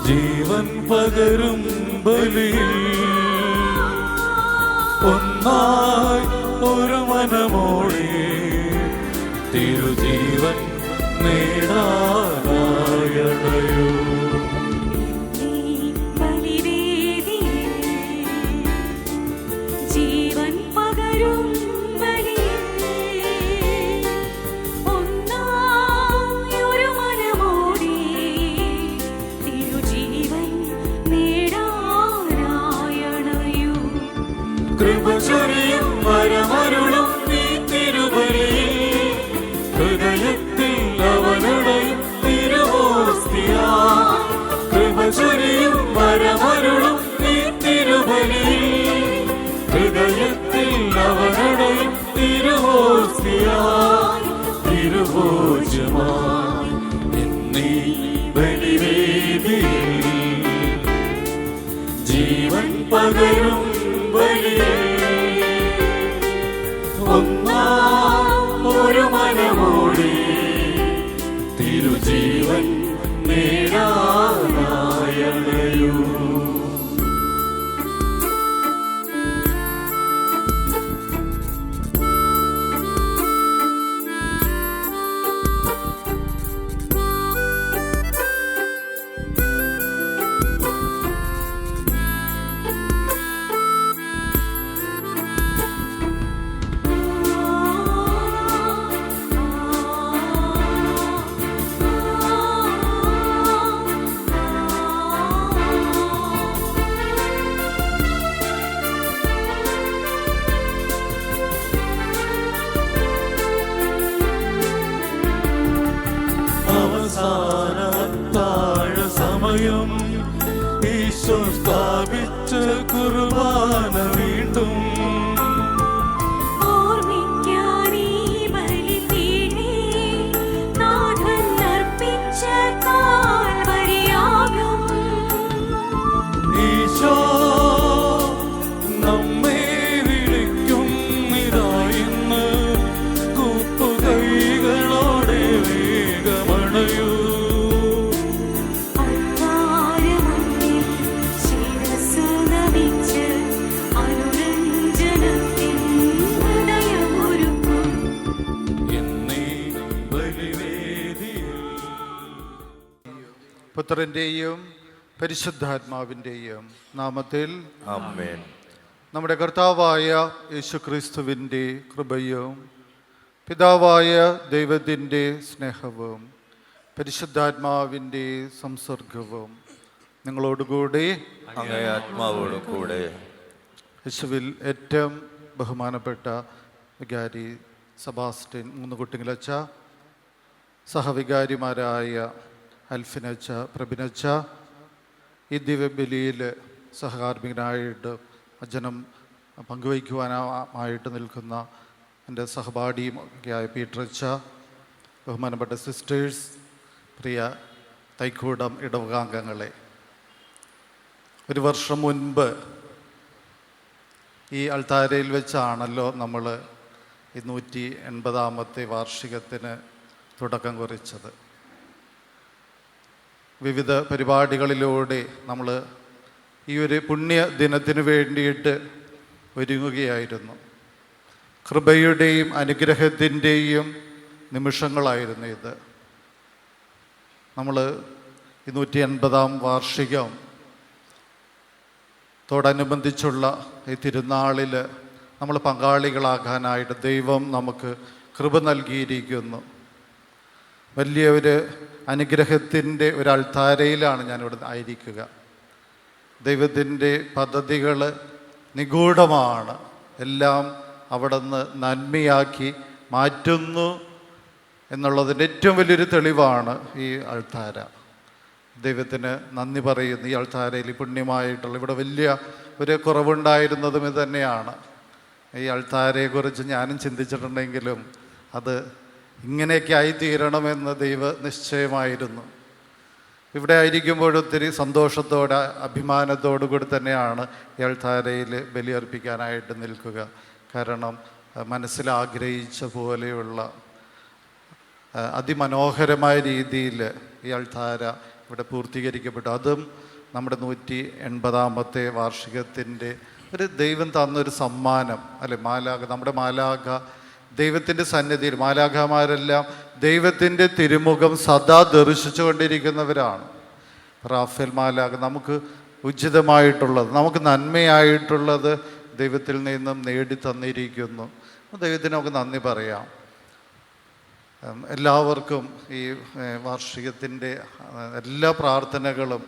ജീവൻ പകരും ബലിയിൽ ഒന്നായി ഒരു മനമോടെ തിരുജീവൻ നേടാനായണയോ. ജീവൻ പകരും കൃപചൊരിയും വരമരുളും നീ തിരുബലിയിൽ ഹൃദയത്തിൽ അവനടയും തിരുവോസ്തിയാ. കൃപചൊരിയും വരമരുളും നീ തിരുബലിയിൽ ഹൃദയത്തിൽ അവനടയും തിരുവോസ്തിയാ. തിരുഭോജ്യമായി എന്നീ ബലിവേദിയിൽ ജീവൻ പകരും ഒരു മനമോടെ തിരുജീവൻ നേടാനായണയോ. അവസാനത്താഴ സമയം ഈശോ സ്ഥാപിച്ച കുർബാന വീണ്ടും ഈശോ നമ്മെ വിളിക്കും നിരായിന്ന് കൂപ്പുകൈകളോടെ വേഗമണയൂ. പുത്രൻ്റെയും പരിശുദ്ധാത്മാവിൻ്റെയും നാമത്തിൽ ആമേൻ. നമ്മുടെ കർത്താവായ യേശുക്രിസ്തുവിൻ്റെ കൃപയും പിതാവായ ദൈവത്തിൻ്റെ സ്നേഹവും പരിശുദ്ധാത്മാവിൻ്റെ സംസർഗവും നിങ്ങളോടുകൂടി അങ്ങേ ആത്മാവോടും കൂടെ. യേശുവിൽ ഏറ്റവും ബഹുമാനപ്പെട്ട വികാരി സെബാസ്റ്റ്യൻ മൂന്നുകുട്ടിങ്ങളച്ച, സഹവികാരിമാരായ അൽഫിനച്ച, പ്രബിനച്ച, ഈ ദിവ്യബലിയിൽ സഹകാർമ്മികനായിട്ട് വചനം പങ്കുവയ്ക്കുവാനായിട്ട് നിൽക്കുന്ന എൻ്റെ സഹപാഠിയും ഒക്കെയായ പീറ്ററച്ച, ബഹുമാനപ്പെട്ട സിസ്റ്റേഴ്സ്, പ്രിയ തൈക്കൂടം ഇടവകാംഗങ്ങളെ, ഒരു വർഷം മുൻപ് ഈ അൾത്താരയിൽ വെച്ചാണല്ലോ നമ്മൾ ഈ 180ാമത്തെ വാർഷികത്തിന് തുടക്കം കുറിച്ചത്. വിവിധ പരിപാടികളിലൂടെ നമ്മൾ ഈ ഒരു പുണ്യ ദിനത്തിന് വേണ്ടിയിട്ട് ഒരുങ്ങുകയായിരുന്നു. കൃപയുടെയും അനുഗ്രഹത്തിൻ്റെയും നിമിഷങ്ങളായിരുന്നു ഇത്. നമ്മൾ ഈ 180ാം വാർഷികം ത്തോടനുബന്ധിച്ചുള്ള ഈ തിരുനാളിൽ നമ്മൾ പങ്കാളികളാകാനായിട്ട് ദൈവം നമുക്ക് കൃപ നൽകിയിരിക്കുന്നു. വലിയ ഒരു അനുഗ്രഹത്തിൻ്റെ ഒരു അൾത്താരയിലാണ് ഞാനിവിടെ ആയിരിക്കുക. ദൈവത്തിൻ്റെ പദ്ധതികൾ നിഗൂഢമാണ്, എല്ലാം അവിടെ നിന്ന് നന്മയാക്കി മാറ്റുന്നു എന്നുള്ളതിൻ്റെ ഏറ്റവും വലിയൊരു തെളിവാണ് ഈ അൾത്താര. ദൈവത്തിന് നന്ദി പറയുന്നു. ഈ അൾത്താരയിൽ പുണ്യമായിട്ടുള്ള ഇവിടെ വലിയ ഒരു കുറവുണ്ടായിരുന്നതും ഇത് തന്നെയാണ്. ഈ അൾത്താരയെക്കുറിച്ച് ഞാനും ചിന്തിച്ചിട്ടുണ്ടെങ്കിലും അത് ഇങ്ങനെയൊക്കെ ആയിത്തീരണമെന്ന് ദൈവ നിശ്ചയമായിരുന്നു. ഇവിടെ ആയിരിക്കുമ്പോഴൊത്തിരി സന്തോഷത്തോടെ അഭിമാനത്തോടു കൂടി തന്നെയാണ് ഈ അൾത്താരയിൽ ബലിയർപ്പിക്കാനായിട്ട് നിൽക്കുക. കാരണം മനസ്സിലാഗ്രഹിച്ച പോലെയുള്ള അതിമനോഹരമായ രീതിയിൽ ഈ അൾത്താര ഇവിടെ പൂർത്തീകരിക്കപ്പെട്ടു. അതും നമ്മുടെ 180ാമത്തെ വാർഷികത്തിൻ്റെ ഒരു ദൈവം തന്നൊരു സമ്മാനം അല്ലെ. നമ്മുടെ മാലാഖ ദൈവത്തിൻ്റെ സന്നിധിയിൽ, മാലാഖമാരെല്ലാം ദൈവത്തിൻ്റെ തിരുമുഖം സദാ ദർശിച്ചു കൊണ്ടിരിക്കുന്നവരാണ്. റാഫേൽ മാലാഖ നമുക്ക് ഉചിതമായിട്ടുള്ളത്, നമുക്ക് നന്മയായിട്ടുള്ളത് ദൈവത്തിൽ നിന്നും നേടി തന്നിരിക്കുന്നു. ദൈവത്തിന് നമുക്ക് നന്ദി പറയാം. എല്ലാവർക്കും ഈ വാർഷികത്തിൻ്റെ എല്ലാ പ്രാർത്ഥനകളും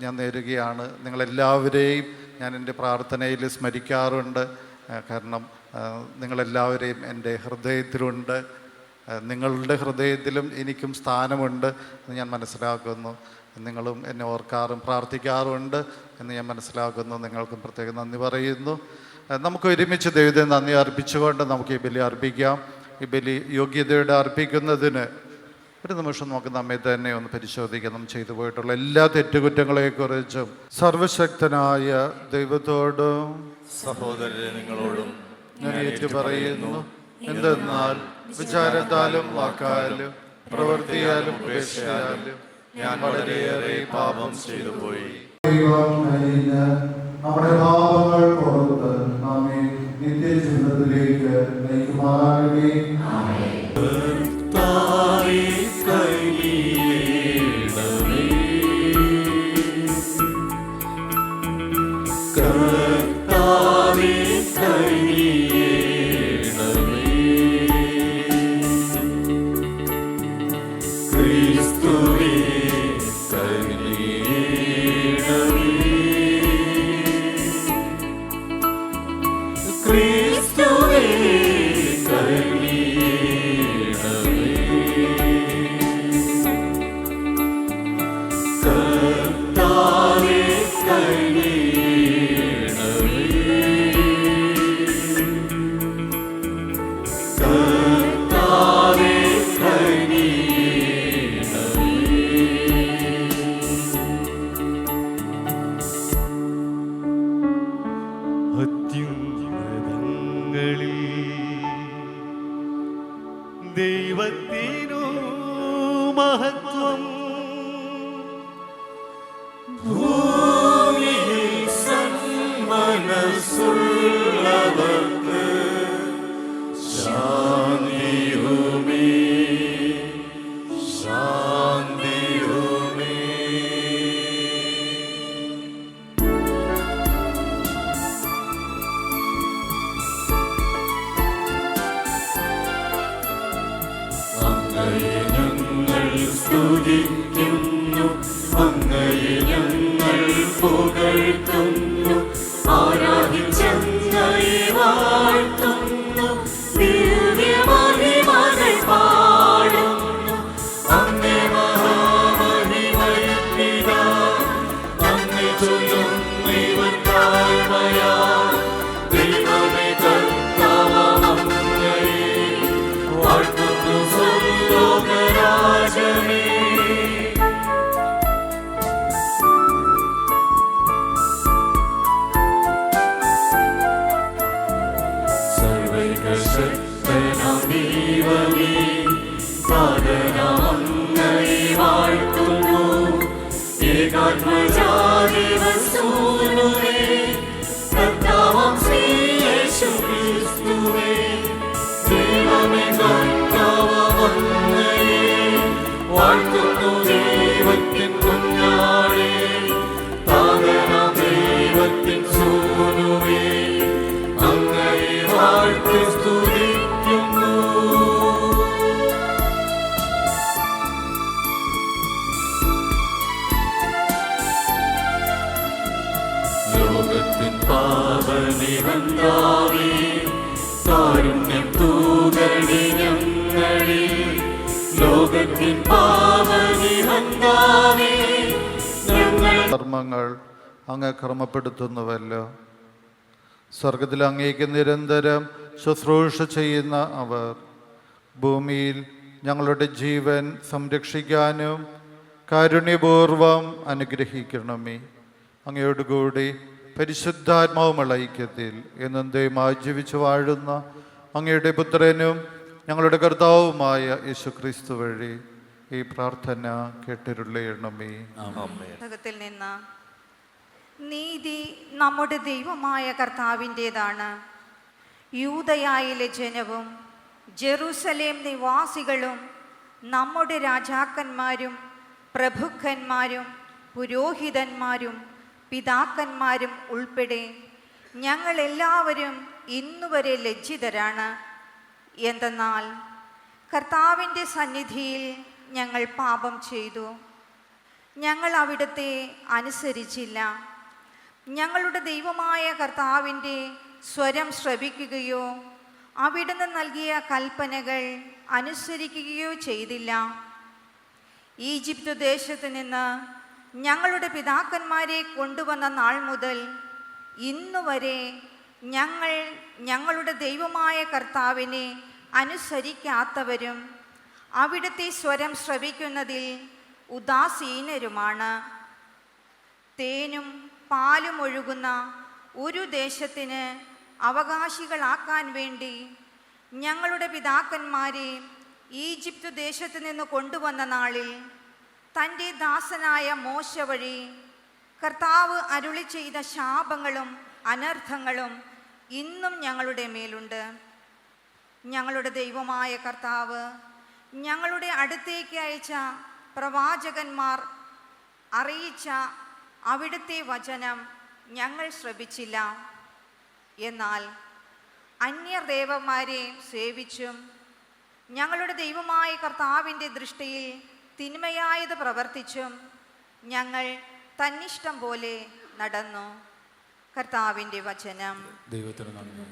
ഞാൻ നേരുകയാണ്. നിങ്ങളെല്ലാവരെയും ഞാൻ എൻ്റെ പ്രാർത്ഥനയിൽ സ്മരിക്കാറുണ്ട്. കാരണം നിങ്ങളെല്ലാവരെയും എൻ്റെ ഹൃദയത്തിലുണ്ട്. നിങ്ങളുടെ ഹൃദയത്തിലും എനിക്കും സ്ഥാനമുണ്ട് എന്ന് ഞാൻ മനസ്സിലാക്കുന്നു. നിങ്ങളും എന്നെ ഓർക്കാറും പ്രാർത്ഥിക്കാറുണ്ട് എന്ന് ഞാൻ മനസ്സിലാക്കുന്നു. നിങ്ങൾക്കും പ്രത്യേകം നന്ദി പറയുന്നു. നമുക്ക് ഒരുമിച്ച് ദൈവത്തെ നന്ദി അർപ്പിച്ചുകൊണ്ട് നമുക്ക് ഈ ബലി അർപ്പിക്കാം. ഈ ബലി യോഗ്യതയുടെ അർപ്പിക്കുന്നതിന് ഒരു നിമിഷം നമുക്ക് നമ്മെ തന്നെ ഒന്ന് പരിശോധിക്കാം. നാം ചെയ്തു പോയിട്ടുള്ള എല്ലാ തെറ്റുകുറ്റങ്ങളെക്കുറിച്ചും സർവശക്തനായ ദൈവത്തോടും സഹോദരരെ നിങ്ങളോടും ഞാൻ ഏറ്റു പറയുന്നു. എന്തെന്നാൽ വിചാരത്താലും വാക്കാലും പ്രവൃത്തിയാലും ഉപേക്ഷയാലും ഞാൻ വളരെയേറെ പാപം ചെയ്തു പോയി. നമ്മുടെ പാപങ്ങൾ പുറത്ത് നമ്മെ നിത്യജീവിതത്തിലേക്ക് നയിക്കുമാറാകട്ടെ. ദൈവത്തിനു മഹത്വം ഭൂമിയിൽ സന്മനസ്സുള്ളവർക്ക് ശാന്തിയുമേ ശാന്തിയുമേ. അങ്ങയെ ഞങ്ങൾ സ്തുതിക്കുന്നു, അങ്ങയെ ഞങ്ങൾ പുകഴ്ത്തുന്നു, ആരാധിച്ചങ്ങയെ വാഴ്ത്തുന്നു, ദിവ്യമഹിമകൾ പാടുന്നു. അങ്ങേ മഹാമഹിമയിതാ അങ്ങേ ചൊല്ലുന്നു ഇവർ താഴ്മയാ. ദൈവമേ കർത്താവാം അങ്ങയെ വാഴ്ത്തുന്നു സ്വർഗ്ഗരാജമേ. സർവൈകശക്തനാം ദൈവമേ, പാദനാം അങ്ങയെ വാഴ്ത്തുന്നു. ഏകാത്മജാദേവസൂനുവേ, കർത്താവാം ശ്രീ യേശുക്രിസ്തുവേ, ദൈവമേ കർത്താവാം അങ്ങയെ വാഴ്ത്തുന്നു. ദൈവത്തിൻ കുഞ്ഞാടേ, പാദനാം ദൈവത്തിൻ സൂനുവേ, അങ്ങയെ വാഴ്ത്തി സ്തുതിക്കുന്നു. ലോകത്തിൻ പാപനിബന്ധാവേ, കാരുണ്യം തൂകണേ ഞങ്ങളിൽ. ലോകത്തിൻ പാപനിബന്ധാവേ, ഞങ്ങൾ കർമ്മങ്ങൾ അങ്ങ് ക്രമപ്പെടുത്തുന്നുവല്ലോ. സ്വർഗത്തിൽ അങ്ങേക്ക് നിരന്തരം ശുശ്രൂഷ ചെയ്യുന്ന അവർ ഭൂമിയിൽ ഞങ്ങളുടെ ജീവൻ സംരക്ഷിക്കാനും കാരുണ്യപൂർവം അനുഗ്രഹിക്കണമേ. അങ്ങയോടുകൂടി പരിശുദ്ധാത്മാവുമുള്ള ഐക്യത്തിൽ എന്നേക്കുമായി ജീവിച്ചു വാഴുന്ന അങ്ങയുടെ പുത്രനും ഞങ്ങളുടെ കർത്താവുമായ യേശുക്രിസ്തു വഴി ഈ പ്രാർത്ഥന കേട്ടിരുളയണമേ. ആമേൻ. പുസ്തകത്തിൽ നിന്ന് നീതി നമ്മുടെ ദൈവമായ കർത്താവിൻ്റേതാണ്. യൂദയായിലെ ജനവും ജെറൂസലേം നിവാസികളും നമ്മുടെ രാജാക്കന്മാരും പ്രഭുക്കന്മാരും പുരോഹിതന്മാരും പിതാക്കന്മാരും ഉൾപ്പെടെ ഞങ്ങളെല്ലാവരും ഇന്നുവരെ ലജ്ജിതരാണ്. എന്തെന്നാൽ കർത്താവിൻ്റെ സന്നിധിയിൽ ഞങ്ങൾ പാപം ചെയ്തു. ഞങ്ങൾ അവിടുത്തെ അനുസരിച്ചില്ല. ഞങ്ങളുടെ ദൈവമായ കർത്താവിൻ്റെ സ്വരം ശ്രവിക്കുകയോ അവിടുന്ന് നൽകിയ കൽപ്പനകൾ അനുസരിക്കുകയോ ചെയ്തില്ല. ഈജിപ്ത് ദേശത്ത് നിന്ന് ഞങ്ങളുടെ പിതാക്കന്മാരെ കൊണ്ടുവന്ന നാൾ മുതൽ ഇന്നുവരെ ഞങ്ങൾ ഞങ്ങളുടെ ദൈവമായ കർത്താവിനെ അനുസരിക്കാത്തവരും അവിടുത്തെ സ്വരം ശ്രവിക്കുന്നതിൽ ഉദാസീനരുമാണ്. തേനും പാലും ഒഴുകുന്ന ഒരു ദേശത്തിന് അവകാശികളാക്കാൻ വേണ്ടി ഞങ്ങളുടെ പിതാക്കന്മാരെ ഈജിപ്ത് ദേശത്ത് നിന്ന് കൊണ്ടുവന്ന നാളിൽ തൻ്റെ ദാസനായ മോശ വഴി കർത്താവ് അരുളി ചെയ്ത ശാപങ്ങളും അനർത്ഥങ്ങളും ഇന്നും ഞങ്ങളുടെ മേലുണ്ട്. ഞങ്ങളുടെ ദൈവമായ കർത്താവ് ഞങ്ങളുടെ അടുത്തേക്ക് അയച്ച പ്രവാചകന്മാർ അറിയിച്ച അവിടുത്തെ വചനം ഞങ്ങൾ ശ്രവിച്ചില്ല. എന്നാൽ അന്യദേവന്മാരെ സേവിച്ചും ഞങ്ങളുടെ ദൈവമായ കർത്താവിൻ്റെ ദൃഷ്ടിയിൽ തിന്മയായത് പ്രവർത്തിച്ചും ഞങ്ങൾ തന്നിഷ്ടം പോലെ നടന്നു. കർത്താവിൻ്റെ വചനം. ദൈവത്തിന് നന്ദി.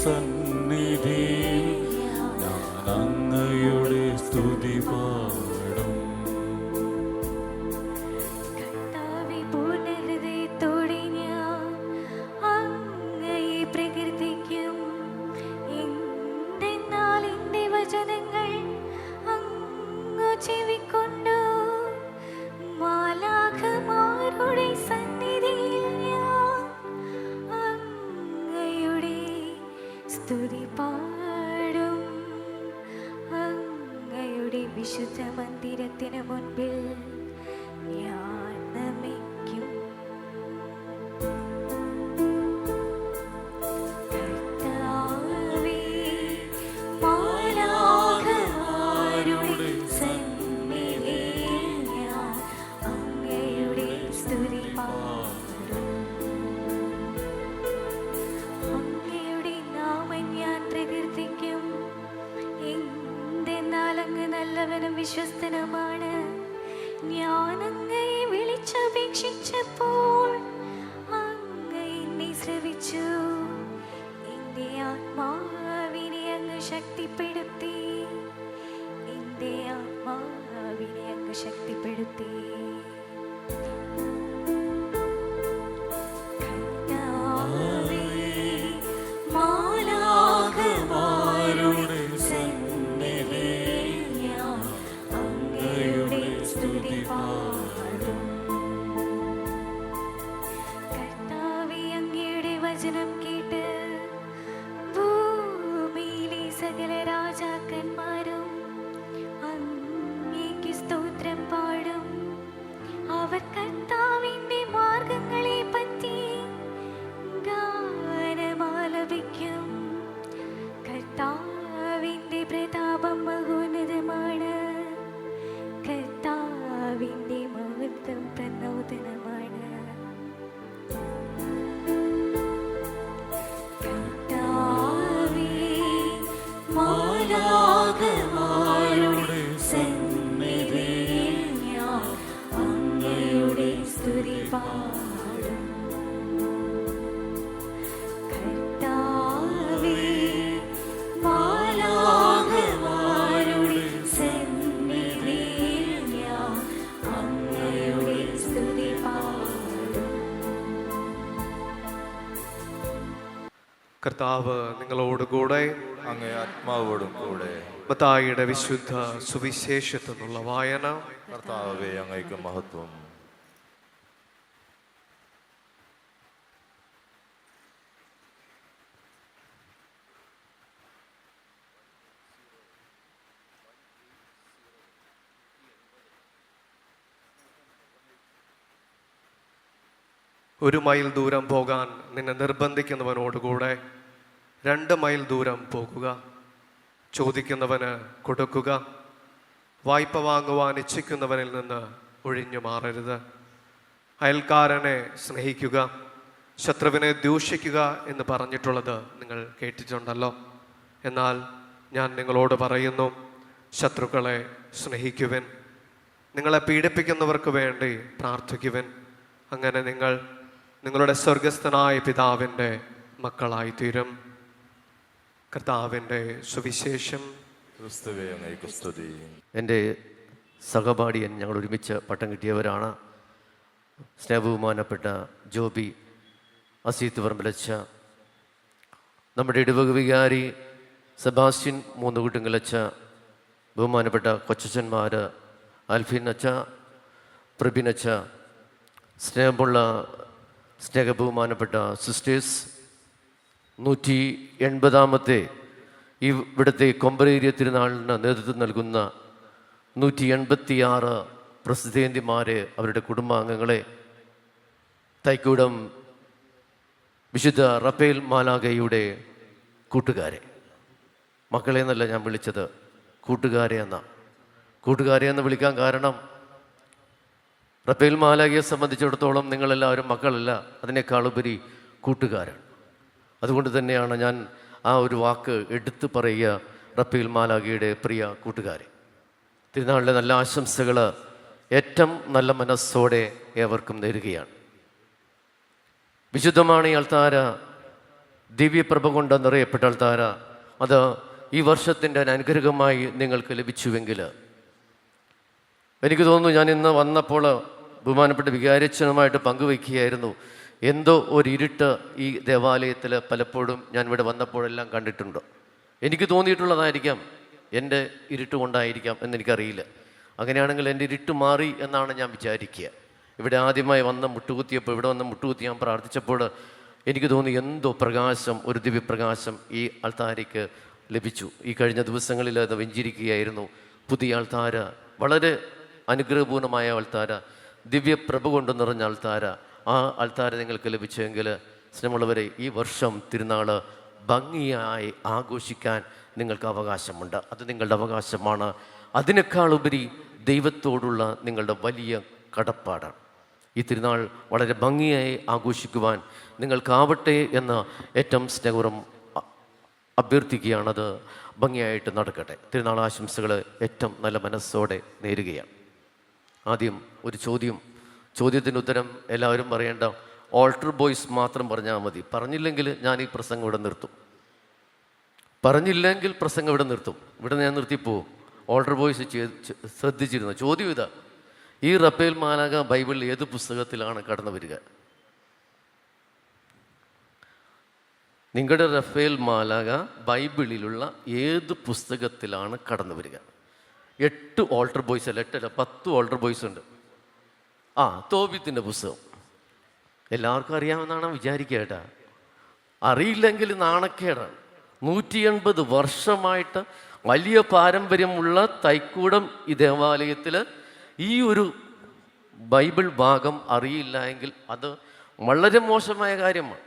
സന്നിധിയിൽ ഞാൻ അങ്ങയുടെ സ്തുതി പാടും. കർത്താവേ, പൂർണ്ണഹൃദയത്തോടെ ഞാൻ അങ്ങയെ പ്രകീർത്തിക്കും. എന്തെന്നാൽ എൻ്റെ വചനങ്ങൾ അങ്ങ് ചെവിക്കൊണ്ടു. മാലാഖമാരുടെ സന്നിധിയിൽ ഞാൻ അങ്ങയുടെ സ്തുതി പാടും. അങ്ങയുടെ വിശുദ്ധ മന്ദിരത്തിന് മുൻപിൽ ഞാൻ നമിക്കും. കർത്താവേ, മാലാഖമാരുടെ സന്നിധിയിൽ ഞാൻ അങ്ങയുടെ സ്തുതി പാടും. അങ്ങയുടെ നാമം ഞാൻ പ്രകീർത്തിക്കും. എന്തെന്നാൽ അങ്ങ് നല്ലവനും വിശ്വസ്തനുമാണ്. ഞാൻ അങ്ങയെ വിളിച്ചപേക്ഷിച്ചപ്പോൾ അങ്ങ് എന്നെ ശ്രവിച്ചു. എൻ്റെ ആത്മാവിനെ അങ്ങ് ശക്തിപ്പെടുത്തി. എൻ്റെ ആത്മാവിനെ അങ്ങ് ശക്തിപ്പെടുത്തി. കർത്താവേ, മാലാഖമാരുടെ സന്നിധിയിൽ ഞാൻ അങ്ങയുടെ സ്തുതി പാടും. കർത്താവേ, അങ്ങയുടെ വചനം കേട്ട് ഭൂമിയിലെ സകല രാജാക്കന്മാരും അങ്ങേക്ക് സ്തോത്രം പാടും. അവർ കർത്താവിൻ്റെ മാർഗങ്ങളെ പറ്റി ഗാനമാലപിക്കും. കർത്താവിൻ്റെ പ്രതാപം മഹോന്നതമാണ്. കർത്താവിൻ്റെ മഹത്വം കർത്താവ് നിങ്ങളോടുകൂടെ. അങ്ങേ ആത്മാവോടും കൂടെ. മത്തായിയുടെ വിശുദ്ധ സുവിശേഷത്തിൽ നിന്നുള്ള വായന. കർത്താവേ, അങ്ങേക്ക് മഹത്വം. ഒരു മൈൽ ദൂരം പോകാൻ നിന്നെ നിർബന്ധിക്കുന്നവനോടുകൂടെ 2 മൈൽ ദൂരം പോകുക. ചോദിക്കുന്നവന് കൊടുക്കുക. വായ്പ വാങ്ങുവാൻ ഇച്ഛിക്കുന്നവനിൽ നിന്ന് ഒഴിഞ്ഞു മാറരുത്. അയൽക്കാരനെ സ്നേഹിക്കുക, ശത്രുവിനെ ദൂഷിക്കുക എന്ന് പറഞ്ഞിട്ടുള്ളത് നിങ്ങൾ കേട്ടിട്ടുണ്ടല്ലോ. എന്നാൽ ഞാൻ നിങ്ങളോട് പറയുന്നു, ശത്രുക്കളെ സ്നേഹിക്കുവിൻ, നിങ്ങളെ പീഡിപ്പിക്കുന്നവർക്ക് വേണ്ടി പ്രാർത്ഥിക്കുവിൻ. അങ്ങനെ നിങ്ങൾ നിങ്ങളുടെ സ്വർഗസ്ഥനായ പിതാവിൻ്റെ മക്കളായിത്തീരും. കർത്താവിൻ്റെ സുവിശേഷം. ക്രിസ്തുവേ, അങ്ങേക്ക് സ്തുതി. എൻ്റെ സഹപാഠിയൻ, ഞങ്ങൾ ഒരുമിച്ച് പട്ടം കിട്ടിയവരാണ്. സ്നേഹബഹുമാനപ്പെട്ട ജോബി അസീത്ത് പറമ്പിലച്ച, നമ്മുടെ ഇടവക വികാരി സെബാസ്റ്റ്യൻ മൂന്നുകുട്ടുങ്കലച്ച, ബഹുമാനപ്പെട്ട കൊച്ചച്ചന്മാർ ആൽഫിൻ അച്ച, പ്രബിനച്ച, സ്നേഹമുള്ള സ്നേഹബഹുമാനപ്പെട്ട സിസ്റ്റേഴ്സ്, 180ാമത്തെ ഇവിടുത്തെ കൊമ്പരേരിയ തിരുനാളിന് നേതൃത്വം നൽകുന്ന 186 പ്രസിദ്ധേന്തിമാരെ, അവരുടെ കുടുംബാംഗങ്ങളെ, തൈക്കൂടം വിശുദ്ധ റഫേൽ മാലാഖയുടെ കൂട്ടുകാരെ, മക്കളെ എന്നല്ല ഞാൻ വിളിച്ചത്, കൂട്ടുകാരെ എന്ന് വിളിക്കാൻ കാരണം, റഫേൽ മാലാഖയെ സംബന്ധിച്ചിടത്തോളം നിങ്ങളെല്ലാവരും മക്കളല്ല, അതിനേക്കാളുപരി കൂട്ടുകാരാണ്. അതുകൊണ്ട് തന്നെയാണ് ഞാൻ ആ ഒരു വാക്ക് എടുത്തു പറയുക, റഫേൽ മാലാഖയുടെ പ്രിയ കൂട്ടുകാരെ. തിരുനാളിലെ നല്ല ആശംസകൾ ഏറ്റവും നല്ല മനസ്സോടെ ഏവർക്കും നേരുകയാണ്. വിശുദ്ധമാണ് ഈ അൾത്താര, ദിവ്യപ്രഭ കൊണ്ട് നിറയപ്പെട്ട അൾത്താര. അത് ഈ വർഷത്തിൻ്റെ അനുഗ്രഹമായി നിങ്ങൾക്ക് ലഭിച്ചുവെങ്കിൽ, എനിക്ക് തോന്നുന്നു, ഞാൻ ഇന്ന് വന്നപ്പോൾ ബഹുമാനപ്പെട്ട വികാരിച്ചനുമായിട്ട് പങ്കുവയ്ക്കുകയായിരുന്നു, എന്തോ ഒരു ഇരുട്ട് ഈ ദേവാലയത്തിൽ പലപ്പോഴും ഞാൻ ഇവിടെ വന്നപ്പോഴെല്ലാം കണ്ടിട്ടുണ്ട്. എനിക്ക് തോന്നിയിട്ടുള്ളതായിരിക്കാം, എൻ്റെ ഇരുട്ട് കൊണ്ടായിരിക്കാം എന്നെനിക്കറിയില്ല. അങ്ങനെയാണെങ്കിൽ എൻ്റെ ഇരുട്ട് മാറി എന്നാണ് ഞാൻ വിചാരിക്കുക. ഇവിടെ ആദ്യമായി വന്ന് മുട്ടുകുത്തി ഞാൻ പ്രാർത്ഥിച്ചപ്പോൾ എനിക്ക് തോന്നി എന്തോ പ്രകാശം, ഒരു ദിവ്യപ്രകാശം ഈ അൾത്താരയ്ക്ക് ലഭിച്ചു. ഈ കഴിഞ്ഞ ദിവസങ്ങളിൽ അത് വെഞ്ചിരിക്കുകയായിരുന്നു. പുതിയ അൾത്താര, വളരെ അനുഗ്രഹപൂർണമായ അൾത്താര, ദിവ്യപ്രഭ കൊണ്ട് നിറഞ്ഞ അൾത്താര. ആ അൾത്താര നിങ്ങൾക്ക് ലഭിച്ചെങ്കിൽ സ്നേഹമുള്ളവരെ, ഈ വർഷം തിരുനാൾ ഭംഗിയായി ആഘോഷിക്കാൻ നിങ്ങൾക്ക് അവകാശമുണ്ട്. അത് നിങ്ങളുടെ അവകാശമാണ്. അതിനേക്കാളുപരി ദൈവത്തോടുള്ള നിങ്ങളുടെ വലിയ കടപ്പാടാണ്. ഈ തിരുനാൾ വളരെ ഭംഗിയായി ആഘോഷിക്കുവാൻ നിങ്ങൾക്കാവട്ടെ എന്ന് ഏറ്റവും സ്നേഹപൂർവ്വം അഭ്യർത്ഥിക്കുകയാണത് ഭംഗിയായിട്ട് നടക്കട്ടെ. തിരുനാൾ ആശംസകൾ ഏറ്റവും നല്ല മനസ്സോടെ നേരുകയാണ്. ആദ്യം ഒരു ചോദ്യത്തിന് ഉത്തരം എല്ലാവരും പറയേണ്ട ഓൾട്ടർ ബോയ്സ് മാത്രം പറഞ്ഞാൽ മതി. പറഞ്ഞില്ലെങ്കിൽ ഞാൻ ഈ പ്രസംഗം ഇവിടെ നിർത്തും. ഇവിടെ ഞാൻ നിർത്തിപ്പോവും. ഓൾട്ടർ ബോയ്സ് ശ്രദ്ധിച്ചിരുന്നു. ചോദ്യം ഇതാ, ഈ റഫേൽ മാലാഖ ബൈബിളിൽ ഏത് പുസ്തകത്തിലാണ് കടന്നു വരിക? നിങ്ങളുടെ റഫേൽ മാലാഖ ബൈബിളിലുള്ള ഏത് പുസ്തകത്തിലാണ് കടന്നു വരിക? 8 ഓൾട്ടർ ബോയ്സ് അല്ല, 8 അല്ല, 10 ഓൾട്ടർ ബോയ്സ് ഉണ്ട്. തോബിത്തിൻ്റെ പുസ്തകം എല്ലാവർക്കും അറിയാമെന്നാണ് വിചാരിക്കുക കേട്ടാ. അറിയില്ലെങ്കിൽ നാണക്കേടാണ്. 180 വർഷമായിട്ട് വലിയ പാരമ്പര്യമുള്ള തൈക്കൂടം ഈ ദേവാലയത്തിൽ ഈ ഒരു ബൈബിൾ ഭാഗം അറിയില്ല എങ്കിൽ അത് വളരെ മോശമായ കാര്യമാണ്.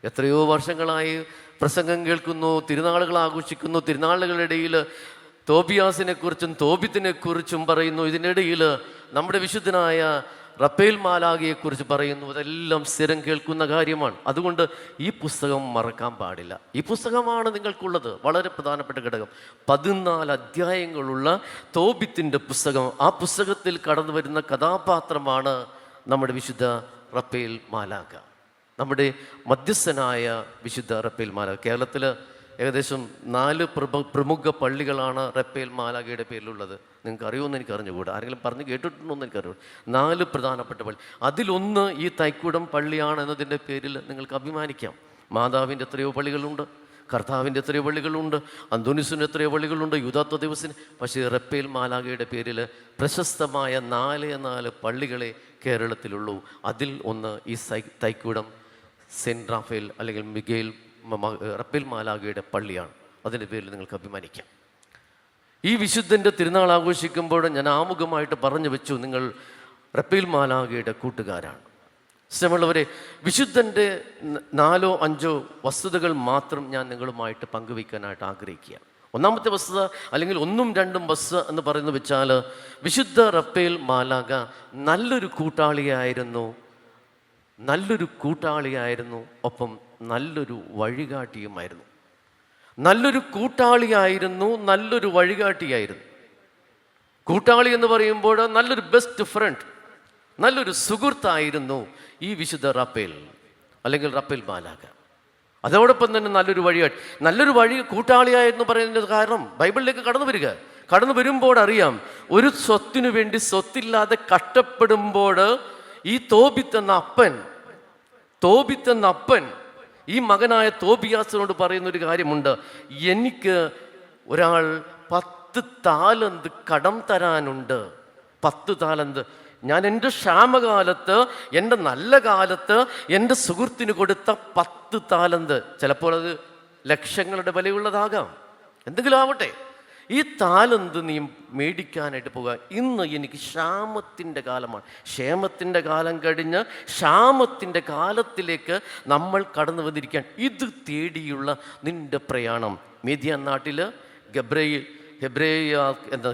എത്രയോ വർഷങ്ങളായി പ്രസംഗം കേൾക്കുന്നു, തിരുനാളുകൾ ആഘോഷിക്കുന്നു, തിരുനാളുകളിടയിൽ തോബിയാസിനെക്കുറിച്ചും തോബിത്തിനെക്കുറിച്ചും പറയുന്നു. ഇതിനിടയിൽ നമ്മുടെ വിശുദ്ധനായ റഫേൽ മാലാഖയെക്കുറിച്ച് പറയുന്നു. അതെല്ലാം സ്ഥിരം കേൾക്കുന്ന കാര്യമാണ്. അതുകൊണ്ട് ഈ പുസ്തകം മറക്കാൻ പാടില്ല. ഈ പുസ്തകമാണ് നിങ്ങൾക്കുള്ളത് വളരെ പ്രധാനപ്പെട്ട ഘടകം. 14 അധ്യായങ്ങളുള്ള തോബിത്തിൻ്റെ പുസ്തകം. ആ പുസ്തകത്തിൽ കടന്നു വരുന്ന കഥാപാത്രമാണ് നമ്മുടെ വിശുദ്ധ റഫേൽ മാലാഖ, നമ്മുടെ മധ്യസ്ഥനായ വിശുദ്ധ റഫേൽ മാലാഖ. കേരളത്തിൽ ഏകദേശം 4 പ്രമുഖ പള്ളികളാണ് റഫേൽ മാലാഖയുടെ പേരിലുള്ളത്. നിങ്ങൾക്ക് അറിയുമെന്ന് എനിക്ക് അറിഞ്ഞുകൂടാ, ആരെങ്കിലും പറഞ്ഞ് കേട്ടിട്ടുണ്ടോ എന്ന് എനിക്കറിയുള്ളൂ. 4 പ്രധാനപ്പെട്ട പള്ളി, അതിലൊന്ന് ഈ തൈക്കൂടം പള്ളിയാണ് എന്നതിൻ്റെ പേരിൽ നിങ്ങൾക്ക് അഭിമാനിക്കാം. മാതാവിൻ്റെ എത്രയോ പള്ളികളുണ്ട്, കർത്താവിൻ്റെ എത്രയോ പള്ളികളുണ്ട്, അന്തോണിസിന് എത്രയോ പള്ളികളുണ്ട്, യൂദാത്വ ദിവസത്തിന്. പക്ഷേ റപ്പേൽ മാലാഖയുടെ പേരിൽ പ്രശസ്തമായ 4 പള്ളികളെ കേരളത്തിലുള്ളൂ. അതിൽ ഒന്ന് ഈ തൈക്കൂടം സെൻറ്റ് റാഫേൽ അല്ലെങ്കിൽ മിഗേൽ റപ്പേൽ മാലാഖയുടെ പള്ളിയാണ്. അതിൻ്റെ പേരിൽ നിങ്ങൾക്ക് അഭിമാനിക്കാം. ഈ വിശുദ്ധൻ്റെ തിരുനാൾ ആഘോഷിക്കുമ്പോൾ ഞാൻ ആമുഖമായിട്ട് പറഞ്ഞു വെച്ചു, നിങ്ങൾ റപ്പേൽ മാലാഖയുടെ കൂട്ടുകാരാണ്. സ്നേഹമുള്ളവരെ, വിശുദ്ധൻ്റെ 4-5 വസ്തുതകൾ മാത്രം ഞാൻ നിങ്ങളുമായിട്ട് പങ്കുവയ്ക്കാനായിട്ട് ആഗ്രഹിക്കുകയാണ്. ഒന്നാമത്തെ വസ്തുത, അല്ലെങ്കിൽ 1-2 വസ്തുത എന്ന് പറയുന്നത് വെച്ചാൽ, വിശുദ്ധ റപ്പേൽ മാലാഖ നല്ലൊരു കൂട്ടാളിയായിരുന്നു, ഒപ്പം നല്ലൊരു വഴികാട്ടിയുമായിരുന്നു. നല്ലൊരു വഴികാട്ടിയായിരുന്നു. കൂട്ടാളി എന്ന് പറയുമ്പോൾ നല്ലൊരു ബെസ്റ്റ് ഫ്രണ്ട്, നല്ലൊരു സുഹൃത്തായിരുന്നു ഈ വിശുദ്ധ റപ്പേൽ അല്ലെങ്കിൽ റപ്പേൽ മാലാഖ. അതോടൊപ്പം തന്നെ നല്ലൊരു കൂട്ടാളിയായെന്ന് പറയുന്നത് കാരണം ബൈബിളിലേക്ക് കടന്നു വരുമ്പോൾ അറിയാം, ഒരു സ്വത്തിനു വേണ്ടി സ്വത്തില്ലാതെ കഷ്ടപ്പെടുമ്പോൾ ഈ തോബിത്ത് എന്ന അപ്പൻ ഈ മകനായ തോബിയാസിനോട് പറയുന്നൊരു കാര്യമുണ്ട്, എനിക്ക് ഒരാൾ 10 താലന്ത് കടം തരാനുണ്ട്. 10 താലന്ത് ഞാൻ എൻ്റെ ക്ഷാമകാലത്ത്, എൻ്റെ നല്ല കാലത്ത് എൻ്റെ സുഹൃത്തിന് കൊടുത്ത 10 താലന്ത്. ചിലപ്പോൾ അത് ലക്ഷങ്ങളുടെ വിലയുള്ളതാകാം, എന്തെങ്കിലും ആവട്ടെ. ഈ താലന്ത് നീ മേടിക്കാനായിട്ട് പോകുക. ഇന്ന് എനിക്ക് ക്ഷാമത്തിൻ്റെ കാലമാണ്. ക്ഷേമത്തിൻ്റെ കാലം കഴിഞ്ഞ് ക്ഷാമത്തിൻ്റെ കാലത്തിലേക്ക് നമ്മൾ കടന്നു വന്നിരിക്കുകയാണ്. ഇത് തേടിയുള്ള നിൻ്റെ പ്രയാണം. മീദിയാൻ നാട്ടിൽ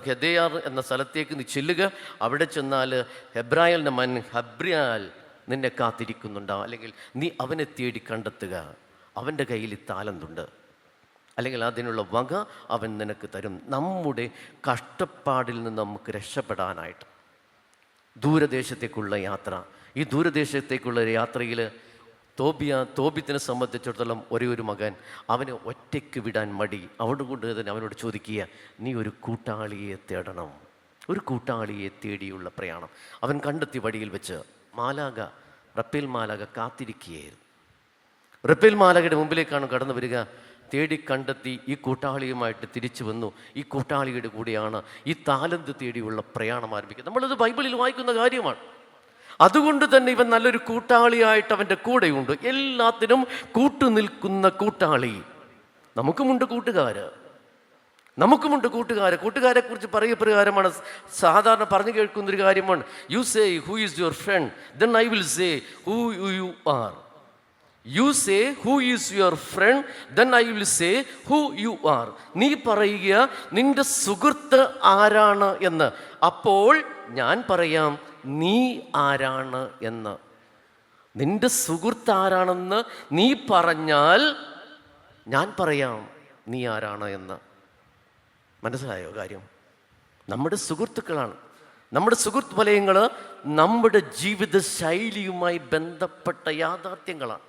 ഹെദേയാർ എന്ന സ്ഥലത്തേക്ക് നീ ചെല്ലുക. അവിടെ ചെന്നാൽ ഹെബ്രായലിൻ്റെ ഹബ്രിയാൽ നിന്നെ കാത്തിരിക്കുന്നുണ്ടാവും. അല്ലെങ്കിൽ നീ അവനെ തേടി കണ്ടെത്തുക. അവൻ്റെ കയ്യിൽ താലന്തുണ്ട്, അല്ലെങ്കിൽ അതിനുള്ള വക അവൻ നിനക്ക് തരും. നമ്മുടെ കഷ്ടപ്പാടിൽ നിന്ന് നമുക്ക് രക്ഷപ്പെടാനായിട്ട് ദൂരദേശത്തേക്കുള്ള യാത്ര. ഈ ദൂരദേശത്തേക്കുള്ള യാത്രയിൽ തോബിത്തിനെ സംബന്ധിച്ചിടത്തോളം ഒരേ ഒരു മകൻ, അവനെ ഒറ്റയ്ക്ക് വിടാൻ മടി. അതുകൊണ്ട് തന്നെ അവനോട് ചോദിക്കുക, നീ ഒരു കൂട്ടാളിയെ തേടണം. ഒരു കൂട്ടാളിയെ തേടിയുള്ള പ്രയാണം അവൻ കണ്ടെത്തി. വഴിയിൽ വെച്ച് റപ്പേൽ മാലാഖ കാത്തിരിക്കുകയായിരുന്നു. റപ്പേൽ മാലാഖയുടെ മുമ്പിലേക്കാണ് കടന്നു വരിക. തേടി കണ്ടെത്തി ഈ കൂട്ടാളിയുമായിട്ട് തിരിച്ചു വന്നു. ഈ കൂട്ടാളിയുടെ കൂടെയാണ് ഈ താലന്ത് തേടിയുള്ള പ്രയാണം ആരംഭിക്കുന്നത്. നമ്മളത് ബൈബിളിൽ വായിക്കുന്ന കാര്യമാണ്. അതുകൊണ്ട് തന്നെ ഇവൻ നല്ലൊരു കൂട്ടാളിയായിട്ട് അവൻ്റെ കൂടെയുണ്ട്. എല്ലാത്തിനും കൂട്ടുനിൽക്കുന്ന കൂട്ടാളി. നമുക്കുമുണ്ട് കൂട്ടുകാരെ കുറിച്ച് പറയപ്രകാരമാണ് സാധാരണ പറഞ്ഞു കേൾക്കുന്നൊരു കാര്യമാണ്, you say who is your friend, then I will say who you are. You say who is your friend, then I will say who you are. നീ പറയുക നിന്റെ സുഹൃത്ത് ആരാണ് എന്ന്, അപ്പോൾ ഞാൻ പറയാം നീ ആരാണ് എന്ന്. നിന്റെ സുഹൃത്ത് ആരാണെന്ന് നീ പറഞ്ഞാൽ ഞാൻ പറയാം നീ ആരാണ് എന്ന്. മനസ്സിലായോ കാര്യം? നമ്മുടെ സുഹൃത്തുക്കളാണ്. നമ്മുടെ സുഹൃത്ത് വലയങ്ങൾ നമ്മുടെ ജീവിത ശൈലിയുമായി ബന്ധപ്പെട്ട യാഥാർത്ഥ്യങ്ങളാണ്.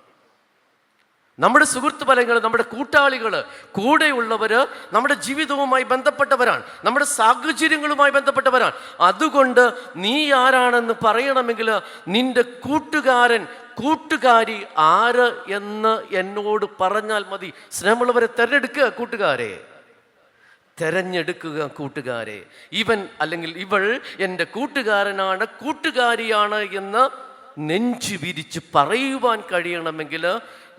നമ്മുടെ സുഹൃത്ത് ഫലങ്ങൾ, നമ്മുടെ കൂട്ടാളികൾ, കൂടെയുള്ളവർ നമ്മുടെ ജീവിതവുമായി ബന്ധപ്പെട്ടവരാണ്, നമ്മുടെ സാഹചര്യങ്ങളുമായി ബന്ധപ്പെട്ടവരാണ്. അതുകൊണ്ട് നീ ആരാണെന്ന് പറയണമെങ്കിൽ നിന്റെ കൂട്ടുകാരി ആര് എന്ന് എന്നോട് പറഞ്ഞാൽ മതി. സ്നേഹമുള്ളവരെ, തെരഞ്ഞെടുക്കുക കൂട്ടുകാരെ. ഇവൻ അല്ലെങ്കിൽ ഇവൾ എൻ്റെ കൂട്ടുകാരിയാണ് എന്ന് നെഞ്ചു വിരിച്ച് പറയുവാൻ കഴിയണമെങ്കിൽ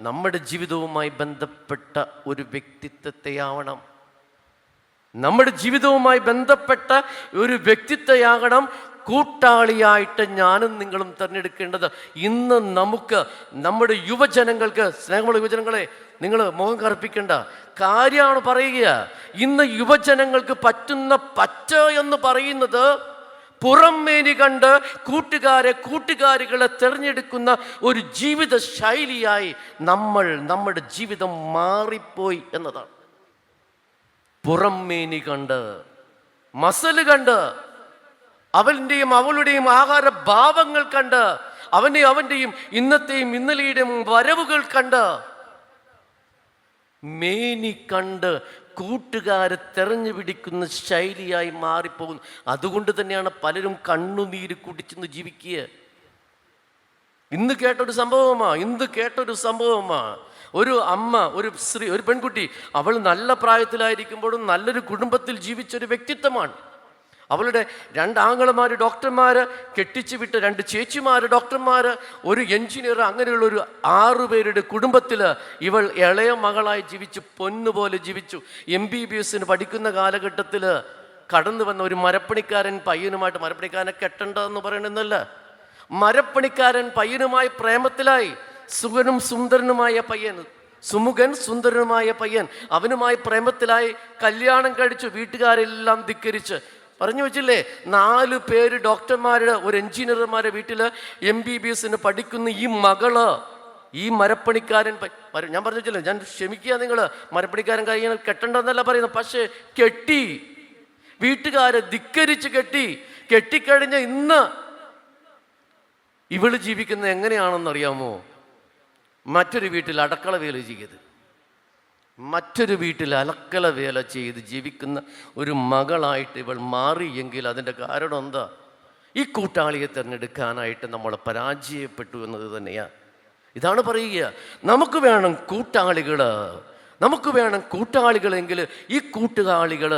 നമ്മുടെ ജീവിതവുമായി ബന്ധപ്പെട്ട ഒരു വ്യക്തിത്വത്തെയാവണം. കൂട്ടാളിയായിട്ട് ഞാനും നിങ്ങളും തിരഞ്ഞെടുക്കേണ്ടത്. ഇന്ന് നമുക്ക് നമ്മുടെ യുവജനങ്ങൾക്ക്, സ്നേഹമുള്ള യുവജനങ്ങളെ, നിങ്ങൾ മുഖം കറുപ്പിക്കേണ്ട കാര്യമാണ് പറയുക. ഇന്ന് യുവജനങ്ങൾക്ക് പറ്റുന്ന എന്ന് പറയുന്നത് പുറമേനി കണ്ട് കൂട്ടുകാരികളെ തിരഞ്ഞെടുക്കുന്ന ഒരു ജീവിത ശൈലിയായി നമ്മുടെ ജീവിതം മാറിപ്പോയി എന്നതാണ്. പുറമേനി കണ്ട്, മസല് കണ്ട്, അവൻ്റെയും അവളുടെയും ആഹാര ഭാവങ്ങൾ കണ്ട്, അവൻ്റെയും ഇന്നത്തെയും ഇന്നലെയുടെയും വരവുകൾ കണ്ട്, മേനി കണ്ട് കൂട്ടുകാരെ തെരഞ്ഞു പിടിക്കുന്ന ശൈലിയായി മാറിപ്പോകുന്നു. അതുകൊണ്ട് തന്നെയാണ് പലരും കണ്ണുനീര് കുടിച്ചെന്ന് ജീവിക്കുക. ഇന്ന് കേട്ടൊരു സംഭവമാ. ഒരു അമ്മ, ഒരു സ്ത്രീ, ഒരു പെൺകുട്ടി, അവൾ നല്ല പ്രായത്തിലായിരിക്കുമ്പോഴും നല്ലൊരു കുടുംബത്തിൽ ജീവിച്ചൊരു വ്യക്തിത്വമാണ്. അവളുടെ 2 ആങ്ങളമാർ ഡോക്ടർമാർ, കെട്ടിച്ചു വിട്ട 2 ചേച്ചിമാർ ഡോക്ടർമാർ, ഒരു എഞ്ചിനീയർ, അങ്ങനെയുള്ളൊരു 6 പേരുടെ കുടുംബത്തിൽ ഇവൾ ഇളയ മകളായി ജീവിച്ചു, പൊന്നുപോലെ ജീവിച്ചു. MBBS പഠിക്കുന്ന കാലഘട്ടത്തിൽ കടന്നു വന്ന ഒരു മരപ്പണിക്കാരൻ പയ്യനുമായിട്ട്, മരപ്പണിക്കാരനെ കെട്ടണ്ടെന്ന് പറയണമെന്നല്ല, മരപ്പണിക്കാരൻ പയ്യനുമായി പ്രേമത്തിലായി. സുഖനും സുന്ദരനുമായ പയ്യൻ, സുമുഖൻ സുന്ദരനുമായ പയ്യൻ, അവനുമായി പ്രേമത്തിലായി, കല്യാണം കഴിച്ചു. വീട്ടുകാരെല്ലാം ധിക്കരിച്ച് പറഞ്ഞു വെച്ചില്ലേ, 4 പേര് ഡോക്ടർമാരുടെ, ഒരു എഞ്ചിനീയർമാരുടെ വീട്ടിൽ MBBS പഠിക്കുന്ന ഈ മകള്, ഈ മരപ്പണിക്കാരൻ, ഞാൻ പറഞ്ഞു വെച്ചില്ലേ, ഞാൻ ക്ഷമിക്കുക, നിങ്ങൾ മരപ്പണിക്കാരൻ കഴിയാൻ കെട്ടണ്ടെന്നല്ല പറയുന്നത്, പക്ഷേ കെട്ടി. വീട്ടുകാരെ ധിക്കരിച്ച് കെട്ടിക്കഴിഞ്ഞ ഇന്ന് ഇവള് ജീവിക്കുന്നത് എങ്ങനെയാണെന്നറിയാമോ? മറ്റൊരു വീട്ടിൽ അടുക്കള വേല ചെയ്ത് ജീവിക്കുന്ന ഒരു മകളായിട്ട് ഇവൾ മാറിയെങ്കിൽ അതിൻ്റെ കാരണം എന്താ? ഈ കൂട്ടാളിയെ തിരഞ്ഞെടുക്കാനായിട്ട് നമ്മൾ പരാജയപ്പെട്ടു എന്നത് തന്നെയാണ്. ഇതാണ് പറയുക, നമുക്ക് വേണം കൂട്ടാളികളെങ്കിൽ ഈ കൂട്ടുകാളികൾ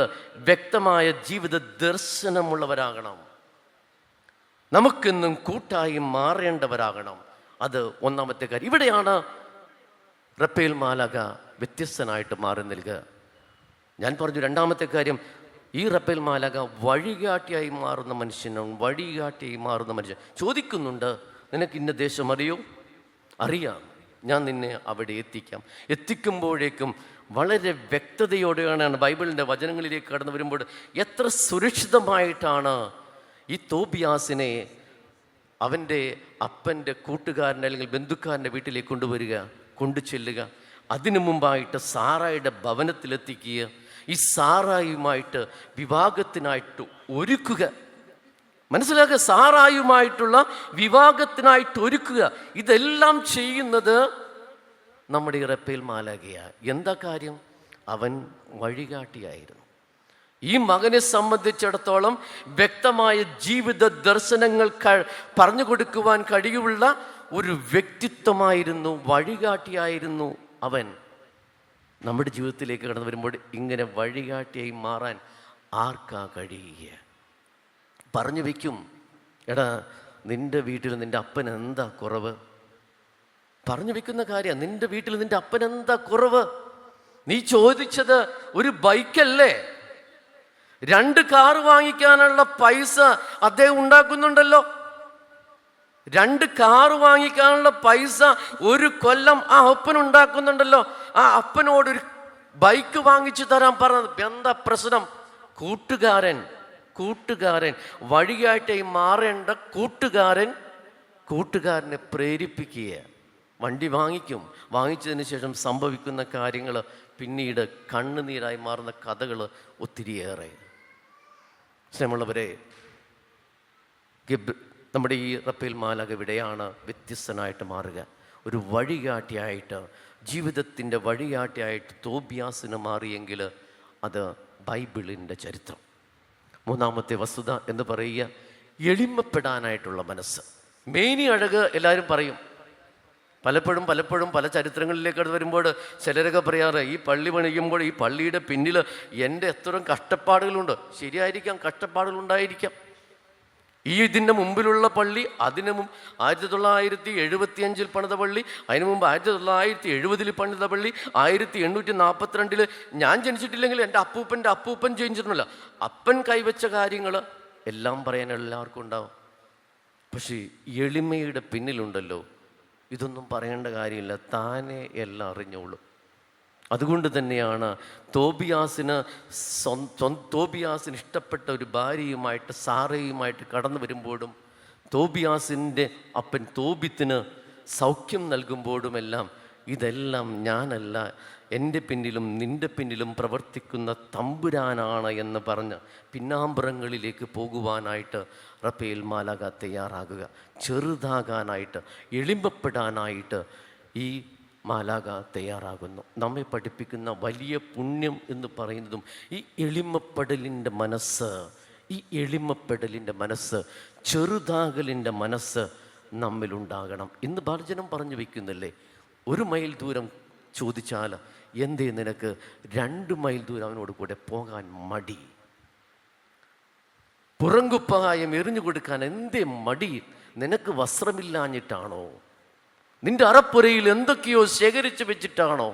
വ്യക്തമായ ജീവിത ദർശനമുള്ളവരാകണം. നമുക്കെന്നും കൂട്ടായി മാറേണ്ടവരാകണം. അത് ഒന്നാമത്തെ കാര്യം. ഇവിടെയാണ് റപ്പേൽ മാലാഖ വ്യത്യസ്തനായിട്ട് മാറി നിൽക്കുക. ഞാൻ പറഞ്ഞു, രണ്ടാമത്തെ കാര്യം, ഈ റപ്പേൽ മാലാഖ വഴികാട്ടിയായി മാറുന്ന മനുഷ്യൻ ചോദിക്കുന്നുണ്ട്, നിനക്ക് ഇന്ന ദേശം അറിയോ? അറിയാം, ഞാൻ നിന്നെ അവിടെ എത്തിക്കുമ്പോഴേക്കും വളരെ വ്യക്തതയോടെയാണ് ബൈബിളിൻ്റെ വചനങ്ങളിലേക്ക് കടന്നു വരുമ്പോൾ എത്ര സുരക്ഷിതമായിട്ടാണ് ഈ തോബിയാസിനെ അവൻ്റെ അപ്പൻ്റെ കൂട്ടുകാരൻ്റെ അല്ലെങ്കിൽ ബന്ധുക്കാരൻ്റെ വീട്ടിലേക്ക് കൊണ്ടുചെല്ലുക. അതിനു മുമ്പായിട്ട് സാറായുടെ ഭവനത്തിലെത്തിക്കുക, ഈ സാറായുമായിട്ട് വിവാഹത്തിനായിട്ട് ഒരുക്കുക. മനസ്സിലാക്കുക, സാറായുമായിട്ടുള്ള വിവാഹത്തിനായിട്ട് ഒരുക്കുക. ഇതെല്ലാം ചെയ്യുന്നത് നമ്മുടെ ഈ റപ്പേൽ മാലാഖയാണ്. എന്താ കാര്യം? അവൻ വഴികാട്ടിയായിരുന്നു. ഈ മകനെ സംബന്ധിച്ചിടത്തോളം വ്യക്തമായ ജീവിത ദർശനങ്ങൾ പറഞ്ഞു കൊടുക്കുവാൻ കഴിയുള്ള ഒരു വ്യക്തിത്വമായിരുന്നു, വഴികാട്ടിയായിരുന്നു അവൻ. നമ്മുടെ ജീവിതത്തിലേക്ക് കടന്നു വരുമ്പോൾ ഇങ്ങനെ വഴികാട്ടിയായി മാറാൻ ആർക്കാ കഴിയുക? പറഞ്ഞു വയ്ക്കും, എടാ നിൻ്റെ വീട്ടിൽ നിൻ്റെ അപ്പൻ എന്താ കുറവ്? പറഞ്ഞു വെക്കുന്ന കാര്യം, നിൻ്റെ വീട്ടിൽ നിൻ്റെ അപ്പൻ എന്താ കുറവ്? നീ ചോദിച്ചത് ഒരു ബൈക്കല്ലേ? 2 കാറ് വാങ്ങിക്കാനുള്ള പൈസ അദ്ദേഹം ഉണ്ടാക്കുന്നുണ്ടല്ലോ. 2 കാറ് വാങ്ങിക്കാനുള്ള പൈസ ഒരു കൊല്ലം ആ അപ്പൻ ഉണ്ടാക്കുന്നുണ്ടല്ലോ. ആ അപ്പനോടൊരു ബൈക്ക് വാങ്ങിച്ചു തരാൻ പറഞ്ഞത് എന്താ പ്രശ്നം? കൂട്ടുകാരൻ വഴിയായിട്ടായി മാറേണ്ട കൂട്ടുകാരനെ പ്രേരിപ്പിക്കുക. വണ്ടി വാങ്ങിച്ചതിന് ശേഷം സംഭവിക്കുന്ന കാര്യങ്ങൾ പിന്നീട് കണ്ണുനീരായി മാറുന്ന കഥകൾ ഒത്തിരിയേറെ. സ്നേഹമുള്ളവരെ, നമ്മുടെ ഈ റപ്പേൽ മാലാഖ ഇവിടെയാണ് വ്യത്യസ്തനായിട്ട് മാറുക. ഒരു വഴികാട്ടിയായിട്ട്, ജീവിതത്തിൻ്റെ വഴികാട്ടിയായിട്ട് തോബിയാസിന് മാറിയെങ്കിൽ അത് ബൈബിളിൻ്റെ ചരിത്രം. മൂന്നാമത്തെ വസ്തുത എന്ന് പറയുക, എളിമപ്പെടാനായിട്ടുള്ള മനസ്സ്. മേനി അഴക് എല്ലാവരും പറയും. പലപ്പോഴും പല ചരിത്രങ്ങളിലേക്ക് അത് വരുമ്പോൾ ചിലരൊക്കെ പറയാറ്, ഈ പള്ളി പണിയുമ്പോൾ ഈ പള്ളിയുടെ പിന്നിൽ എൻ്റെ എത്ര കഷ്ടപ്പാടുകളുണ്ട്. ശരിയായിരിക്കാം, കഷ്ടപ്പാടുകളുണ്ടായിരിക്കാം. ഇതിൻ്റെ മുമ്പിലുള്ള പള്ളി, 1975 പണിത പള്ളി, അതിനു മുമ്പ് 1970 പണിത പള്ളി, 1842 ഞാൻ ജനിച്ചിട്ടില്ലെങ്കിൽ എൻ്റെ അപ്പൂപ്പൻ ജനിച്ചിട്ടുണ്ടല്ലോ. അപ്പൻ കൈവച്ച കാര്യങ്ങൾ എല്ലാം പറയാൻ എല്ലാവർക്കും ഉണ്ടാവും. പക്ഷേ എളിമയുടെ പിന്നിലുണ്ടല്ലോ, ഇതൊന്നും പറയേണ്ട കാര്യമില്ല, താനേ എല്ലാം അറിഞ്ഞോളൂ. അതുകൊണ്ട് തന്നെയാണ് തോബിയാസിന് ഇഷ്ടപ്പെട്ട ഒരു ഭാര്യയുമായിട്ട്, സാറയുമായിട്ട് കടന്നു വരുമ്പോഴും, തോബിയാസിൻ്റെ അപ്പൻ തോബിത്തിന് സൗഖ്യം നൽകുമ്പോഴുമെല്ലാം ഇതെല്ലാം ഞാനല്ല, എൻ്റെ പിന്നിലും നിൻ്റെ പിന്നിലും പ്രവർത്തിക്കുന്ന തമ്പുരാനാണ് എന്ന് പറഞ്ഞ് പിന്നാമ്പുറങ്ങളിലേക്ക് പോകുവാനായിട്ട് റപ്പേൽ മാലാഖ തയ്യാറാകുക. ചെറുതാകാനായിട്ട്, എളിമപ്പെടാനായിട്ട് ഈ മാലാഖ തയ്യാറാകുന്നു. നമ്മെ പഠിപ്പിക്കുന്ന വലിയ പുണ്യം എന്ന് പറയുന്നതും ഈ എളിമപ്പെടലിൻ്റെ മനസ്സ്, ചെറുതാകലിൻ്റെ മനസ്സ് നമ്മിലുണ്ടാകണം. ഇന്ന് ഭർജനം പറഞ്ഞു വയ്ക്കുന്നില്ലേ, 1 മൈൽ ദൂരം ചോദിച്ചാൽ എന്തേ നിനക്ക് 2 മൈൽ ദൂരം അവനോട് കൂടെ പോകാൻ മടി? പുറങ്കുപ്പായം എറിഞ്ഞു കൊടുക്കാൻ എന്തേ മടി? നിനക്ക് വസ്ത്രമില്ലാഞ്ഞിട്ടാണോ? നിന്റെ അറപ്പുരയിൽ എന്തൊക്കെയോ ശേഖരിച്ചു വെച്ചിട്ടാണോ?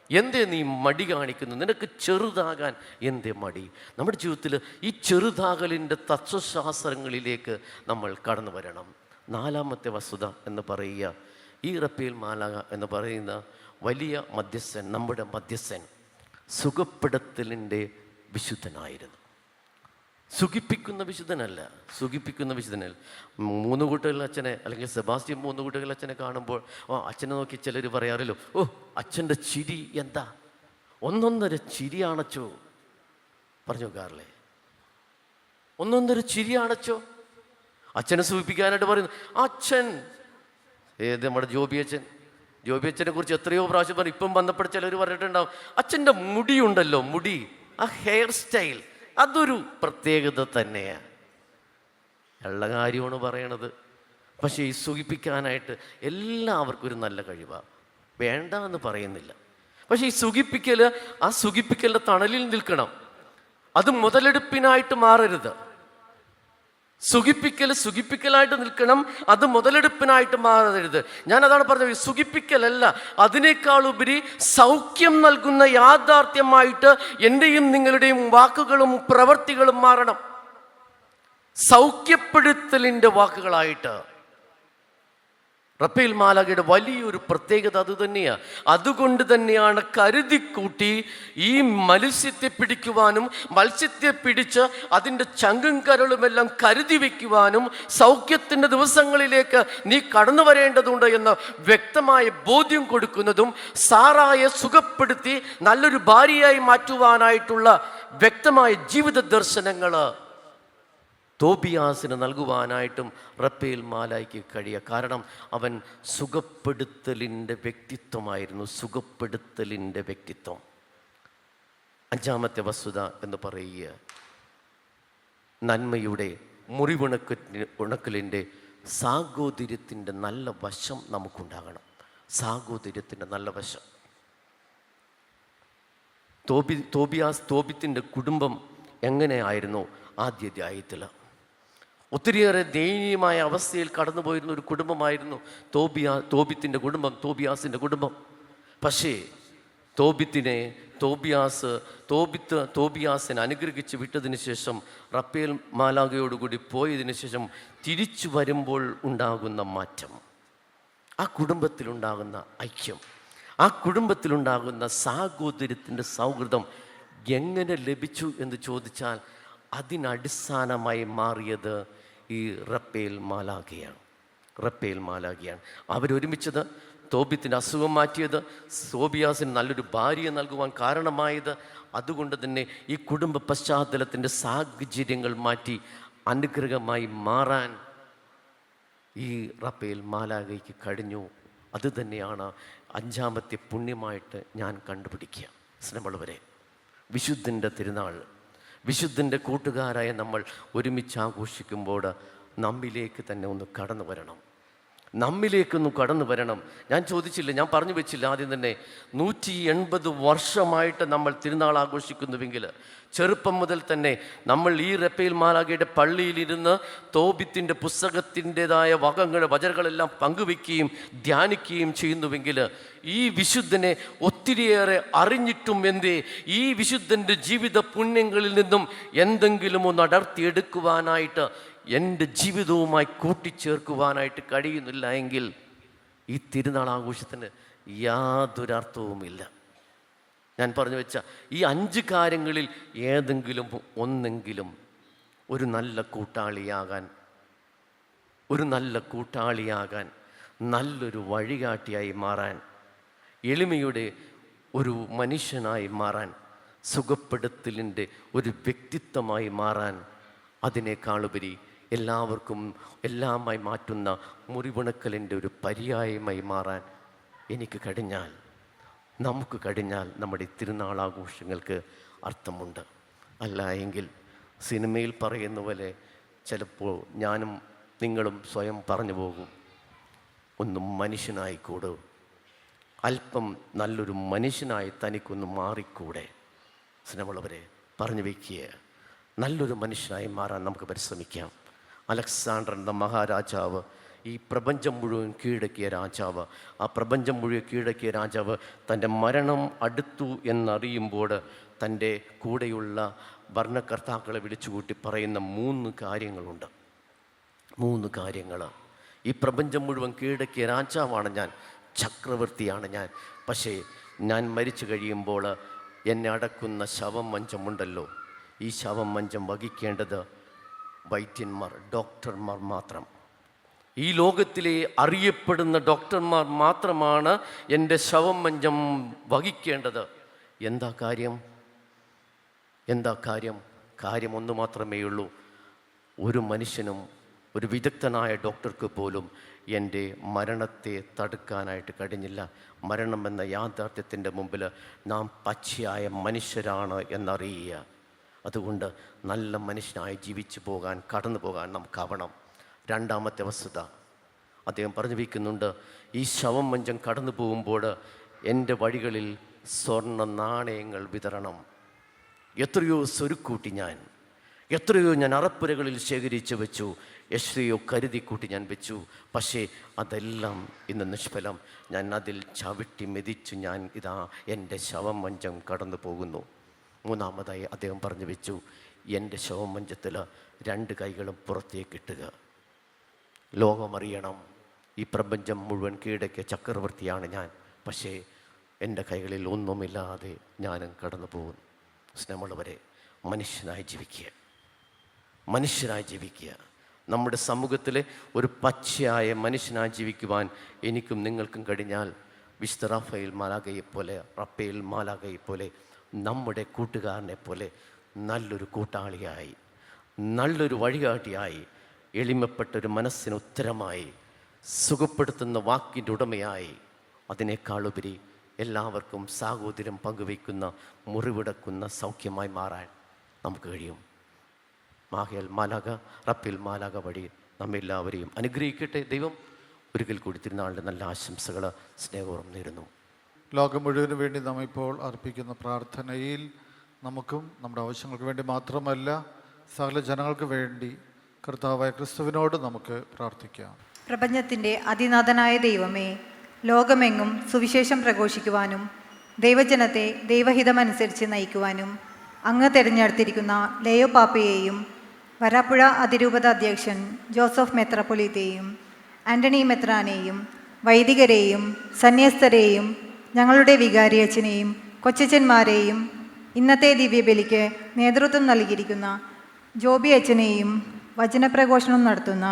എന്തേ നീ മടി കാണിക്കുന്നു? നിനക്ക് ചെറുതാകാൻ എന്തേ മടി? നമ്മുടെ ജീവിതത്തിൽ ഈ ചെറുതാകലിൻ്റെ തത്വശാസ്ത്രങ്ങളിലേക്ക് നമ്മൾ കടന്നു വരണം. 4ാമത്തെ വസ്തുത എന്ന് പറയുക, ഈ റപ്പേൽ മാലാഖ എന്ന് പറയുന്ന വലിയ മധ്യസ്ഥൻ, നമ്മുടെ മധ്യസ്ഥൻ സുഖപ്പെടുത്തലിൻ്റെ വിശുദ്ധനായിരുന്നു. സുഖിപ്പിക്കുന്ന വിശുദ്ധനല്ല. 3 കൂട്ടുകൾ അച്ഛനെ, അല്ലെങ്കിൽ സെബാസ്റ്റ്യൻ 3 കൂട്ടുകൾ അച്ഛനെ കാണുമ്പോൾ അച്ഛനെ നോക്കി ചിലർ പറയാറില്ലോ, അച്ഛൻ്റെ ചിരി എന്താ, 1.5 ചിരിയാണച്ചോ പറഞ്ഞു നോക്കാറില്ലേ? 1.5 ചിരിയാണച്ചോ. അച്ഛനെ സൂചിപ്പിക്കാനായിട്ട് പറയുന്നു. അച്ഛൻ നമ്മുടെ ജോബി അച്ഛനെ കുറിച്ച് എത്രയോ പ്രാവശ്യം പറഞ്ഞു. ഇപ്പം ബന്ധപ്പെട്ട ചിലർ പറഞ്ഞിട്ടുണ്ടാവും, അച്ഛൻ്റെ മുടിയുണ്ടല്ലോ, മുടി, ആ ഹെയർ സ്റ്റൈൽ അതൊരു പ്രത്യേകത തന്നെയാണ്. ഉള്ള കാര്യമാണ് പറയണത്. പക്ഷേ ഈ സുഖിപ്പിക്കാനായിട്ട് എല്ലാവർക്കും ഒരു നല്ല കഴിവാണ്, വേണ്ട എന്ന് പറയുന്നില്ല. പക്ഷേ ഈ ആ സുഖിപ്പിക്കലിൻ്റെ തണലിൽ നിൽക്കണം. അത് മുതലെടുപ്പിനായിട്ട് മാറരുത്. സുഖിപ്പിക്കലായിട്ട് നിൽക്കണം, അത് മുതലെടുപ്പിനായിട്ട് മാറരുത്. ഞാൻ അതാണ് പറഞ്ഞത്, സുഖിപ്പിക്കലല്ല, അതിനേക്കാളുപരി സൗഖ്യം നൽകുന്ന യാഥാർത്ഥ്യമായിട്ട് എൻ്റെയും നിങ്ങളുടെയും വാക്കുകളും പ്രവൃത്തികളും മാറണം. സൗഖ്യപ്പെടുത്തലിൻ്റെ വാക്കുകളായിട്ട്. റപ്പേൽ മാലാഖയുടെ വലിയൊരു പ്രത്യേകത അത് തന്നെയാണ്. അതുകൊണ്ട് തന്നെയാണ് കരുതിക്കൂട്ടി ഈ മത്സ്യത്തെ പിടിക്കുവാനും മത്സ്യത്തെ പിടിച്ച് അതിൻ്റെ ചങ്കും കരളുമെല്ലാം കരുതി വയ്ക്കുവാനും സൗഖ്യത്തിൻ്റെ ദിവസങ്ങളിലേക്ക് നീ കടന്നു വരേണ്ടതുണ്ട് എന്ന വ്യക്തമായ ബോധ്യം കൊടുക്കുന്നതും സാറായെ സുഖപ്പെടുത്തി നല്ലൊരു ഭാര്യയായി മാറ്റുവാനായിട്ടുള്ള വ്യക്തമായ ജീവിത ദർശനങ്ങൾ തോബിയാസിന് നൽകുവാനായിട്ടും റപ്പേൽ മാലാഖയ്ക്ക് കഴിയുക. കാരണം അവൻ സുഖപ്പെടുത്തലിൻ്റെ വ്യക്തിത്വമായിരുന്നു. സുഖപ്പെടുത്തലിൻ്റെ വ്യക്തിത്വം. 5ാമത്തെ വസ്തുത എന്ന് പറയുക, നന്മയുടെ മുറിവുണക്കലിൻ്റെ സാഹോദര്യത്തിൻ്റെ നല്ല വശം നമുക്കുണ്ടാകണം. സാഹോദര്യത്തിൻ്റെ നല്ല വശം. തോബിത്തിൻ്റെ കുടുംബം എങ്ങനെയായിരുന്നു? ആദ്യ അധ്യായത്തിൽ ഒത്തിരിയേറെ ദയനീയമായ അവസ്ഥയിൽ കടന്നുപോയിരുന്ന ഒരു കുടുംബമായിരുന്നു തോബിത്തിൻ്റെ കുടുംബം, തോബിയാസിൻ്റെ കുടുംബം. പക്ഷേ തോബിയാസിനെ അനുഗ്രഹിച്ച് വിട്ടതിന് ശേഷം, റപ്പേൽ മാലാഖയോടുകൂടി പോയതിന് ശേഷം തിരിച്ചു വരുമ്പോൾ ഉണ്ടാകുന്ന മാറ്റം, ആ കുടുംബത്തിലുണ്ടാകുന്ന ഐക്യം, ആ കുടുംബത്തിലുണ്ടാകുന്ന സാഹോദര്യത്തിൻ്റെ സൗഹൃദം എങ്ങനെ ലഭിച്ചു എന്ന് ചോദിച്ചാൽ അതിനടിസ്ഥാനമായി മാറിയത് ഈ റപ്പേൽ മാലാഖയാണ്. അവരൊരുമിച്ചത്, തോബിത്തിൻ്റെ അസുഖം മാറ്റിയത്, തോബിയാസിന് നല്ലൊരു ഭാര്യയെ നൽകുവാൻ കാരണമായത്. അതുകൊണ്ട് തന്നെ ഈ കുടുംബ പശ്ചാത്തലത്തിൻ്റെ സാഹചര്യങ്ങൾ മാറ്റി അനുഗ്രഹമായി മാറാൻ ഈ റപ്പേൽ മാലാഖയ്ക്ക് കഴിഞ്ഞു. അത് തന്നെയാണ് 5ാമത്തെ പുണ്യമായിട്ട് ഞാൻ കണ്ടുപിടിക്കുക. സ്നേഹമുള്ളവരെ, വിശുദ്ധൻ്റെ തിരുനാൾ, വിശുദ്ധൻ്റെ കൂട്ടുകാരായ നമ്മൾ ഒരുമിച്ച് ആഘോഷിക്കുമ്പോൾ നമ്മിലേക്ക് തന്നെ ഒന്ന് കടന്നു വരണം. ഞാൻ ചോദിച്ചില്ല, ഞാൻ പറഞ്ഞു വെച്ചില്ല ആദ്യം തന്നെ, 180 വർഷമായിട്ട് നമ്മൾ തിരുനാൾ ആഘോഷിക്കുന്നുവെങ്കിൽ ചെറുപ്പം മുതൽ തന്നെ നമ്മൾ ഈ റപ്പേൽ മാലാഖയുടെ പള്ളിയിലിരുന്ന് തോബിത്തിൻ്റെ പുസ്തകത്തിൻ്റെതായ വചനങ്ങളെല്ലാം പങ്കുവെക്കുകയും ധ്യാനിക്കുകയും ചെയ്യുന്നുവെങ്കിൽ ഈ വിശുദ്ധനെ ഒത്തിരിയേറെ അറിഞ്ഞിട്ടും എന്തേ ഈ വിശുദ്ധൻ്റെ ജീവിത പുണ്യങ്ങളിൽ നിന്നും എന്തെങ്കിലും ഒന്ന് അടർത്തിയെടുക്കുവാനായിട്ട്, എൻ്റെ ജീവിതവുമായി കൂട്ടിച്ചേർക്കുവാനായിട്ട് കഴിയുന്നില്ല എങ്കിൽ ഈ തിരുനാൾ ആഘോഷത്തിന് യാതൊരർത്ഥവുമില്ല. ഞാൻ പറഞ്ഞു വെച്ച ഈ 5 കാര്യങ്ങളിൽ ഏതെങ്കിലും ഒന്നെങ്കിലും ഒരു നല്ല കൂട്ടാളിയാകാൻ, നല്ലൊരു വഴികാട്ടിയായി മാറാൻ, എളിമയുടെ ഒരു മനുഷ്യനായി മാറാൻ, സുഖപ്പെടുത്തലിൻ്റെ ഒരു വ്യക്തിത്വമായി മാറാൻ, അതിനേക്കാളുപരി എല്ലാമായി മാറ്റുന്ന മുറിവുണക്കലിൻ്റെ ഒരു പര്യായമായി മാറാൻ നമുക്ക് കഴിഞ്ഞാൽ നമ്മുടെ തിരുനാൾ ആഘോഷങ്ങൾക്ക് അർത്ഥമുണ്ട്. അല്ല എങ്കിൽ സിനിമയിൽ പറയുന്ന പോലെ ചിലപ്പോൾ ഞാനും നിങ്ങളും സ്വയം പറഞ്ഞു പോകും, ഒന്ന് മനുഷ്യനായിക്കൂടെ? അല്പം നല്ലൊരു മനുഷ്യനായി തനിക്കൊന്ന് മാറിക്കൂടെ? സ്നേഹമുള്ളവരെ, പറഞ്ഞു വയ്ക്കുക, നല്ലൊരു മനുഷ്യനായി മാറാൻ നമുക്ക് പരിശ്രമിക്കാം. അലക്സാണ്ടർ എന്ന മഹാരാജാവ്, ഈ പ്രപഞ്ചം മുഴുവൻ കീഴടക്കിയ രാജാവ്, ആ പ്രപഞ്ചം മുഴുവൻ കീഴടക്കിയ രാജാവ് തൻ്റെ മരണം അടുത്തു എന്നറിയുമ്പോൾ തൻ്റെ കൂടെയുള്ള ഭരണകർത്താക്കളെ വിളിച്ചുകൂട്ടി പറയുന്ന 3 കാര്യങ്ങളുണ്ട്. 3 കാര്യങ്ങൾ. ഈ പ്രപഞ്ചം മുഴുവൻ കീഴടക്കിയ രാജാവാണ് ഞാൻ, ചക്രവർത്തിയാണ് ഞാൻ. പക്ഷേ ഞാൻ മരിച്ചു കഴിയുമ്പോൾ എന്നെ അടക്കുന്ന ശവമഞ്ചമുണ്ടല്ലോ, ഈ ശവമഞ്ചം വഹിക്കേണ്ടത് വൈദ്യന്മാർ, ഡോക്ടർമാർ മാത്രം. ഈ ലോകത്തിലെ അറിയപ്പെടുന്ന ഡോക്ടർമാർ മാത്രമാണ് എൻ്റെ ശവമഞ്ചം വഹിക്കേണ്ടത്. എന്താ കാര്യം? കാര്യം ഒന്ന് മാത്രമേ ഉള്ളൂ. ഒരു മനുഷ്യനും, ഒരു വിദഗ്ധനായ ഡോക്ടർക്ക് പോലും എൻ്റെ മരണത്തെ തടുക്കാനായിട്ട് കഴിഞ്ഞില്ല. മരണമെന്ന യാഥാർത്ഥ്യത്തിൻ്റെ മുമ്പിൽ നാം പച്ചയായ മനുഷ്യരാണ് എന്നറിയുക. അതുകൊണ്ട് നല്ല മനുഷ്യനായി ജീവിച്ചു പോകാൻ, കടന്നു പോകാൻ നമുക്കാവണം. 2ാമത്തെ വസ്തുത അദ്ദേഹം പറഞ്ഞു വയ്ക്കുന്നുണ്ട്, ഈ ശവം മഞ്ചം കടന്നു പോകുമ്പോൾ എൻ്റെ വഴികളിൽ സ്വർണ്ണ നാണയങ്ങൾ വിതരണം. എത്രയോ സ്വരുക്കൂട്ടി എത്രയോ ഞാൻ അറപ്പുരകളിൽ ശേഖരിച്ച് വെച്ചു, എത്രയോ കരുതിക്കൂട്ടി ഞാൻ വെച്ചു. പക്ഷേ അതെല്ലാം ഇന്ന് നിഷ്ഫലം. ഞാൻ അതിൽ ചവിട്ടി മെതിച്ചു ഞാൻ ഇതാ എൻ്റെ ശവം മഞ്ചം കടന്നു പോകുന്നു. 3ാമതായി അദ്ദേഹം പറഞ്ഞു വെച്ചു, എൻ്റെ ശവം മഞ്ചത്തിൽ 2 കൈകളും പുറത്തേക്കിട്ടുക. ലോകമറിയണം, ഈ പ്രപഞ്ചം മുഴുവൻ കീഴടക്കിയ ചക്രവർത്തിയാണ് ഞാൻ. പക്ഷേ എൻ്റെ കൈകളിൽ ഒന്നുമില്ലാതെ ഞാനും കടന്നു പോകുന്നു. സ്നേഹമുള്ളവരെ, മനുഷ്യനായി ജീവിക്കുക. നമ്മുടെ സമൂഹത്തിലെ ഒരു പച്ചയായ മനുഷ്യനായി ജീവിക്കുവാൻ എനിക്കും നിങ്ങൾക്കും കഴിഞ്ഞാൽ വിശുദ്ധ റാഫേൽ മാലാഖയെ പോലെ നമ്മുടെ കൂട്ടുകാരനെ പോലെ നല്ലൊരു കൂട്ടാളിയായി, നല്ലൊരു വഴികാട്ടിയായി, എളിമപ്പെട്ടൊരു മനസ്സിന് ഉത്തരമായി, സുഖപ്പെടുത്തുന്ന വാക്കിൻ്റെ ഉടമയായി, അതിനേക്കാളുപരി എല്ലാവർക്കും സാഹോദര്യം പങ്കുവയ്ക്കുന്ന, മുറിവിടക്കുന്ന സൗഖ്യമായി മാറാൻ നമുക്ക് കഴിയും. റപ്പേൽ മാലാഖ വഴി നമ്മെല്ലാവരെയും അനുഗ്രഹിക്കട്ടെ ദൈവം. ഒരിക്കൽ കൂടി തിരുനാളിൻ്റെ നല്ല ആശംസകൾ സ്നേഹപൂർവ്വം നേരുന്നു. ലോകം മുഴുവന് വേണ്ടി നാം ഇപ്പോൾ അർപ്പിക്കുന്ന പ്രാർത്ഥനയിൽ നമുക്കും നമ്മുടെ ആവശ്യങ്ങൾക്ക് വേണ്ടി മാത്രമല്ല, സകല ജനങ്ങൾക്ക് വേണ്ടി കർത്താവായ ക്രിസ്തുവിനോട് നമുക്ക് പ്രാർത്ഥിക്കാം. പ്രപഞ്ചത്തിൻ്റെ അതിനാഥനായ ദൈവമേ, ലോകമെങ്ങും സുവിശേഷം പ്രഘോഷിക്കുവാനും ദൈവജനത്തെ ദൈവഹിതമനുസരിച്ച് നയിക്കുവാനും അങ്ങ് തിരഞ്ഞെടുത്തിരിക്കുന്ന ലയോ പാപ്പയെയും വരാപ്പുഴ അതിരൂപത അധ്യക്ഷൻ ജോസഫ് മെത്രാപ്പൊലീത്തയെയും ആൻ്റണി മെത്രാനെയും വൈദികരെയും സന്യസ്തരെയും ഞങ്ങളുടെ വികാരി അച്ഛനെയും കൊച്ചച്ഛന്മാരെയും ഇന്നത്തെ ദിവ്യബലിക്ക് നേതൃത്വം നൽകിയിരിക്കുന്ന ജോബി അച്ഛനെയും വചനപ്രഘോഷണം നടത്തുന്ന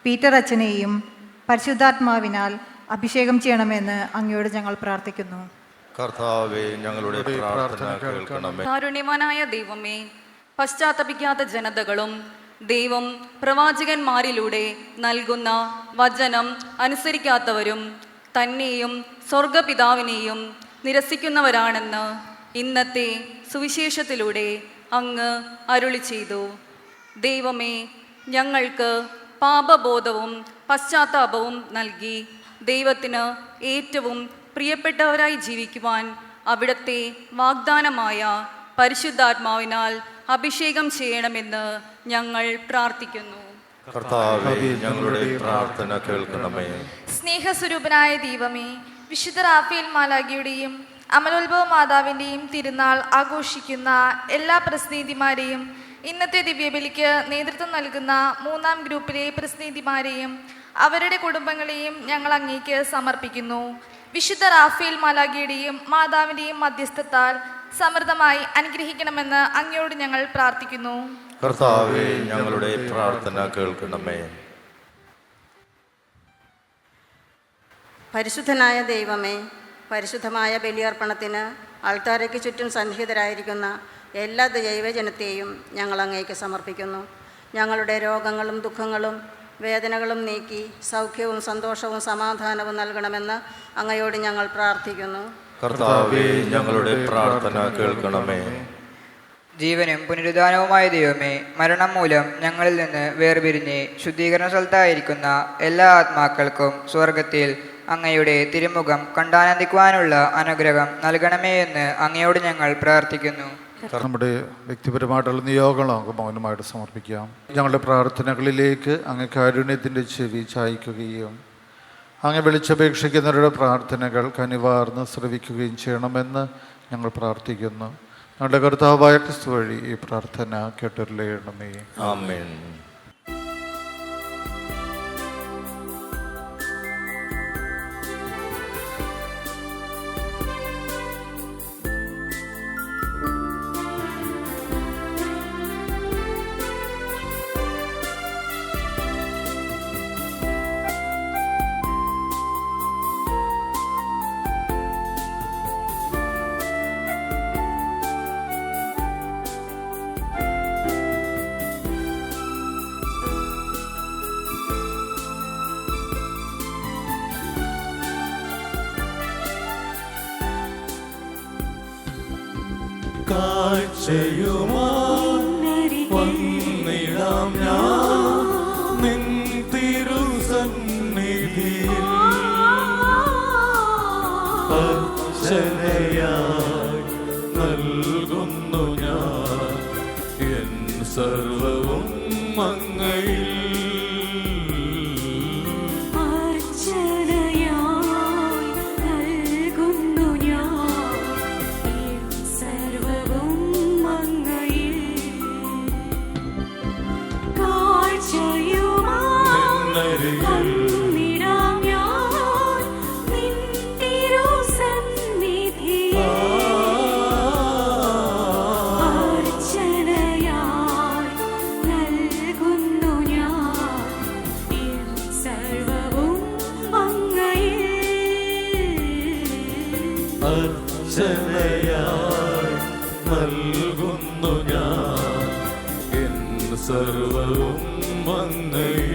പീറ്റർ അച്ഛനെയും പരിശുദ്ധാത്മാവിനാൽ അഭിഷേകം ചെയ്യണമെന്ന് അങ്ങയോട് ഞങ്ങൾ പ്രാർത്ഥിക്കുന്നു. കർത്താവേ, ഞങ്ങളുടെ പ്രാർത്ഥന കേൾക്കണമേ. കാരുണ്യവാനായ ദൈവമേ, പശ്ചാത്തപിക്കാത്ത ജനതകളും ദൈവം പ്രവാചകന്മാരിലൂടെ നൽകുന്ന വചനം അനുസരിക്കാത്തവരും തന്നെയും സ്വർഗപിതാവിനെയും നിരസിക്കുന്നവരാണെന്ന് ഇന്നത്തെ സുവിശേഷത്തിലൂടെ അങ്ങ് അരുളി ചെയ്തു. ദൈവമേ, ഞങ്ങൾക്ക് പാപബോധവും പശ്ചാത്താപവും നൽകി ദൈവത്തിന് ഏറ്റവും പ്രിയപ്പെട്ടവരായി ജീവിക്കുവാൻ അവിടുത്തെ വാഗ്ദാനമായ പരിശുദ്ധാത്മാവിനാൽ അഭിഷേകം ചെയ്യണമെന്ന് ഞങ്ങൾ പ്രാർത്ഥിക്കുന്നു. കർത്താവേ, ഞങ്ങളുടെ പ്രാർത്ഥന കേൾക്കണമേ. സ്നേഹസ്വരൂപനായ ദൈവമേ, വിശുദ്ധ റാഫേൽ മാലാഖയുടെയും അമലോത്ഭവ മാതാവിൻ്റെയും തിരുനാൾ ആഘോഷിക്കുന്ന എല്ലാ പ്രതിനിധിമാരെയും ഇന്നത്തെ ദിവ്യബലിക്ക് നേതൃത്വം നൽകുന്ന 3ാം ഗ്രൂപ്പിലെ പ്രതിനിധിമാരെയും അവരുടെ കുടുംബങ്ങളെയും ഞങ്ങൾ അങ്ങേക്ക് സമർപ്പിക്കുന്നു. വിശുദ്ധ റാഫേൽ മാലാഖയുടെയും മാതാവിൻ്റെയും മധ്യസ്ഥത്താൽ സമൃദ്ധമായി അനുഗ്രഹിക്കണമെന്ന് അങ്ങയോട് ഞങ്ങൾ പ്രാർത്ഥിക്കുന്നു. കർത്താവേ, ഞങ്ങളുടെ പ്രാർത്ഥന കേൾക്കണമേ. പരിശുദ്ധനായ ദൈവമേ, പരിശുദ്ധമായ ബലിയർപ്പണത്തിന് ആൾത്താരയ്ക്ക് ചുറ്റും സന്നിഹിതരായിരിക്കുന്ന എല്ലാ ദൈവജനത്തെയും ഞങ്ങൾ അങ്ങേക്ക് സമർപ്പിക്കുന്നു. ഞങ്ങളുടെ രോഗങ്ങളും ദുഃഖങ്ങളും വേദനകളും നീക്കി സൗഖ്യവും സന്തോഷവും സമാധാനവും നൽകണമെന്ന് അങ്ങയോട് ഞങ്ങൾ പ്രാർത്ഥിക്കുന്നു. കർത്താവേ, ഞങ്ങളുടെ പ്രാർത്ഥന കേൾക്കണമേ. ജീവനും പുനരുദ്ധാനവുമായ ദൈവമേ, മരണം മൂലം ഞങ്ങളിൽ നിന്ന് വേർപിരിഞ്ഞ് ശുദ്ധീകരണ സ്ഥലത്തായിരിക്കുന്ന എല്ലാ ആത്മാക്കൾക്കും സ്വർഗത്തിൽ അങ്ങയുടെ തിരുമുഖം കണ്ടാനന്ദിക്കുവാനുള്ള അനുഗ്രഹം നൽകണമേ എന്ന് അങ്ങയോട് ഞങ്ങൾ പ്രാർത്ഥിക്കുന്നു. നമ്മുടെ വ്യക്തിപരമായിട്ടുള്ള നിയോഗങ്ങൾ നമുക്ക് മൗനമായിട്ട് സമർപ്പിക്കാം. ഞങ്ങളുടെ പ്രാർത്ഥനകളിലേക്ക് അങ്ങ് കാരുണ്യത്തിൻ്റെ ചെവി ചായ്ക്കുകയും അങ്ങ് വിളിച്ചപേക്ഷിക്കുന്നവരുടെ പ്രാർത്ഥനകൾ കനിവാർന്ന് ശ്രവിക്കുകയും ചെയ്യണമെന്ന് ഞങ്ങൾ പ്രാർത്ഥിക്കുന്നു. ഞങ്ങളുടെ കർത്താവായ ക്രിസ്തു വഴി ഈ പ്രാർത്ഥന കേട്ടരുളയണമേ. ആമേൻ. കാഴ്ചയുമായി വന്നിടാം ഞാൻ നിൻ തിരുസന്നിധിയിൽ, അർച്ചനയായി നൽകുന്നു ഞാൻ എൻ സർവവും അങ്ങയിൽ. അർച്ചനയായി നൽകുന്നു ഞാൻ എൻ സർവവും അങ്ങയിൽ.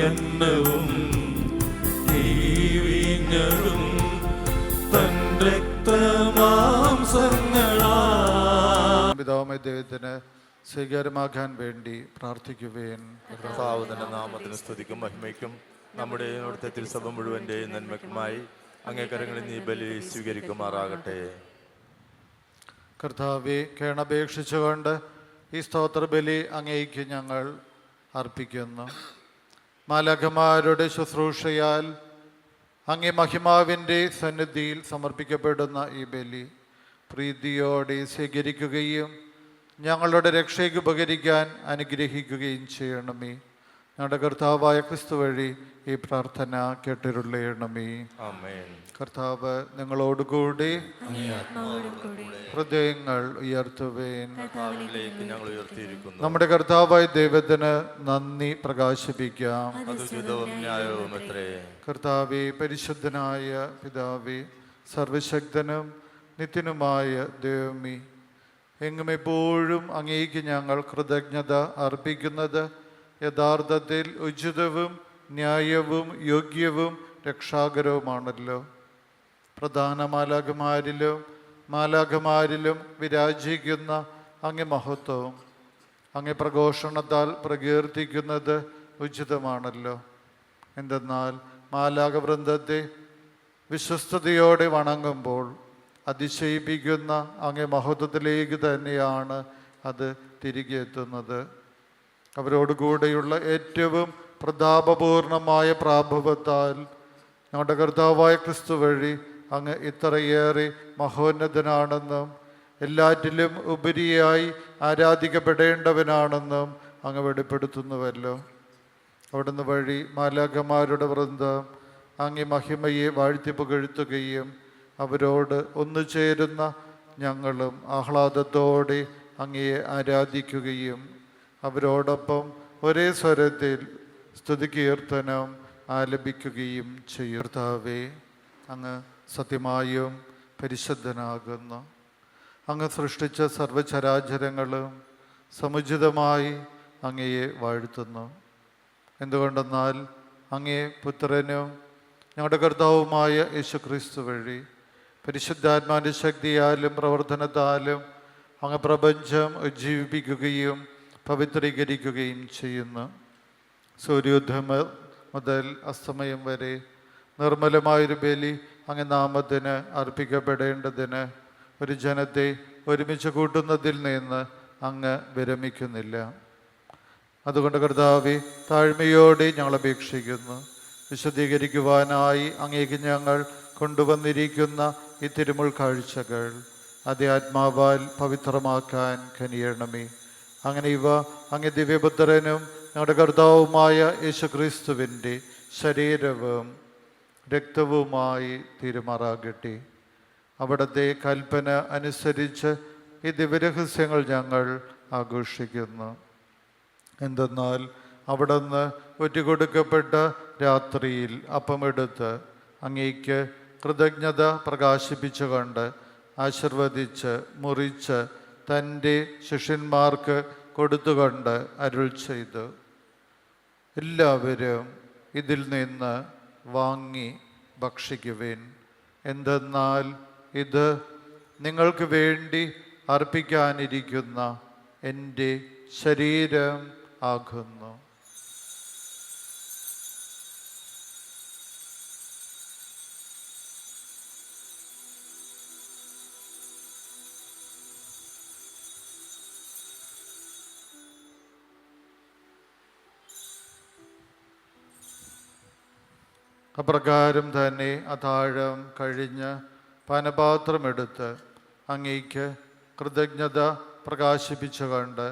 അന്നവും ഈ വീഞ്ഞതും തൻ രക്തമാംസങ്ങളാം. പിതാവായ ദൈവത്തിന് സ്വീകാര്യമാക്കാൻ വേണ്ടി പ്രാർത്ഥിക്കുവേൻ. കർത്താവിന്റെ നാമത്തിന് സ്തുതിക്കും മഹിമയ്ക്കും നമ്മുടെ ഇവിടുത്തെ തിരുസഭ മുഴുവൻ്റെയും നന്മയ്ക്കുമായി അങ്ങേ കരങ്ങളിൽ നീ ബലി സ്വീകരിക്കുമാറാകട്ടെ. കർത്താവെ, കേണപേക്ഷിച്ചുകൊണ്ട് ഈ സ്തോത്ര ബലി അങ്ങേക്ക് ഞങ്ങൾ അർപ്പിക്കുന്നു. മാലാഖമാരുടെ ശുശ്രൂഷയാൽ അങ്ങേ മഹിമാവിൻ്റെ സന്നിധിയിൽ സമർപ്പിക്കപ്പെടുന്ന ഈ ബലി പ്രീതിയോടെ സ്വീകരിക്കുകയും ഞങ്ങളുടെ രക്ഷയ്ക്ക് ഉപകരിക്കാൻ അനുഗ്രഹിക്കുകയും ചെയ്യണമേ. ഞങ്ങളുടെ കർത്താവായ ക്രിസ്തു വഴി ഈ പ്രാർത്ഥന കേട്ടിരുള്ളണമേ. ആമേൻ. കർത്താവ് നിങ്ങളോടുകൂടി, ഹൃദയങ്ങൾ ഉയർത്തുവേൻ. ഞങ്ങൾ ഉയർത്തിയിരിക്കുന്നു. നമ്മുടെ കർത്താവായ ദൈവത്തിന് നന്ദി പ്രകാശിപ്പിക്കാം. കർത്താവേ, പരിശുദ്ധനായ പിതാവേ, സർവശക്തനും നിത്യനുമായ ദൈവമേ, എങ്ങും എപ്പോഴും അങ്ങേക്ക് ഞങ്ങൾ കൃതജ്ഞത അർപ്പിക്കുന്നത് യഥാർത്ഥത്തിൽ ഉചിതവും ന്യായവും യോഗ്യവും രക്ഷാകരവുമാണല്ലോ. പ്രധാന മാലാഖമാരിലും വിരാജിക്കുന്ന അങ്ങേ മഹത്വവും അങ്ങേ പ്രഘോഷണത്താൽ പ്രകീർത്തിക്കുന്നത് ഉചിതമാണല്ലോ. എന്തെന്നാൽ മാലാഖവൃന്ദത്തെ വിശ്വസ്തയോടെ വണങ്ങുമ്പോൾ അതിശയിപ്പിക്കുന്ന അങ്ങേ മഹത്വത്തിലേക്ക് തന്നെയാണ് അത് തിരികെ എത്തുന്നത്. അവരോടുകൂടെയുള്ള ഏറ്റവും പ്രതാപപൂർണമായ പ്രാഭവത്താൽ ഞങ്ങളുടെ കർത്താവായ ക്രിസ്തു വഴി അങ്ങ് ഇത്രയേറെ മഹോന്നതനാണെന്നും എല്ലാറ്റിലും ഉപരിയായി ആരാധിക്കപ്പെടേണ്ടവനാണെന്നും അങ്ങ് വെളിപ്പെടുത്തുന്നുവല്ലോ. അവിടുന്ന് വഴി മാലാഖമാരുടെ വൃന്ദം അങ്ങേ മഹിമയെ വാഴ്ത്തി പുകഴ്ത്തുകയും അവരോട് ഒന്നു ചേരുന്ന ഞങ്ങളും ആഹ്ലാദത്തോടെ അങ്ങയെ ആരാധിക്കുകയും അവരോടൊപ്പം ഒരേ സ്വരത്തിൽ സ്തുതികീർത്തനം ആലപിക്കുകയും ചെയ്യും. കർത്താവേ, അങ്ങ് സത്യമായും പരിശുദ്ധനാകുന്നു. അങ്ങ് സൃഷ്ടിച്ച സർവ്വചരാചരങ്ങളും സമുചിതമായി അങ്ങയെ വാഴ്ത്തുന്നു. എന്തുകൊണ്ടെന്നാൽ അങ്ങേ പുത്രനും ഞങ്ങളുടെ കർത്താവുമായ യേശുക്രിസ്തു വഴി പരിശുദ്ധാത്മാവിൻ്റെ ശക്തിയാലും പ്രവർത്തനത്താലും അങ്ങ് പ്രപഞ്ചം ഉജ്ജീവിപ്പിക്കുകയും പവിത്രീകരിക്കുകയും ചെയ്യുന്നു. സൂര്യോദയം മുതൽ അസ്തമയം വരെ നിർമ്മലമായൊരു ബലി അങ്ങ് നാമത്തിന് അർപ്പിക്കപ്പെടേണ്ടതിന് ഒരു ജനത്തെ ഒരുമിച്ച് കൂട്ടുന്നതിൽ നിന്ന് അങ്ങ് വിരമിക്കുന്നില്ല. അതുകൊണ്ട് കർത്താവേ, താഴ്മയോടെ ഞങ്ങൾ അപേക്ഷിക്കുന്നു. വിശദീകരിക്കുവാനായി അങ്ങേക്ക് ഞങ്ങൾ കൊണ്ടുവന്നിരിക്കുന്ന ഈ തിരുമുൾ കാഴ്ചകൾ അതേ ആത്മാവാൽ പവിത്രമാക്കാൻ കനിയണമേ. അങ്ങനെ ഇവ അങ്ങേ ദിവ്യപുത്രനും ഞങ്ങളുടെ കർത്താവുമായ യേശുക്രിസ്തുവിൻ്റെ ശരീരവും രക്തവുമായി തീരുമാറാകട്ടെ. അവിടുത്തെ കൽപ്പന അനുസരിച്ച് ഈ ദിവ്യരഹസ്യങ്ങൾ ഞങ്ങൾ ആഘോഷിക്കുന്നു. എന്തെന്നാൽ അവിടുന്ന് ഒറ്റുകൊടുക്കപ്പെട്ട രാത്രിയിൽ അപ്പമെടുത്ത് അങ്ങേക്ക് കൃതജ്ഞത പ്രകാശിപ്പിച്ചുകൊണ്ട് ആശീർവദിച്ച് മുറിച്ച് തൻ്റെ ശിഷ്യന്മാർക്ക് കൊടുത്തുകൊണ്ട് അരുൾ ചെയ്തു, എല്ലാവരും ഇതിൽ നിന്ന് വാങ്ങി ഭക്ഷിക്കുവിൻ. എന്തെന്നാൽ ഇത് നിങ്ങൾക്ക് വേണ്ടി അർപ്പിക്കാനിരിക്കുന്ന എൻ്റെ ശരീരം ആകുന്നു. അപ്രകാരം തന്നെ അത്താഴം കഴിഞ്ഞ് പാനപാത്രമെടുത്ത് അങ്ങേക്ക് കൃതജ്ഞത പ്രകാശിപ്പിച്ചുകൊണ്ട്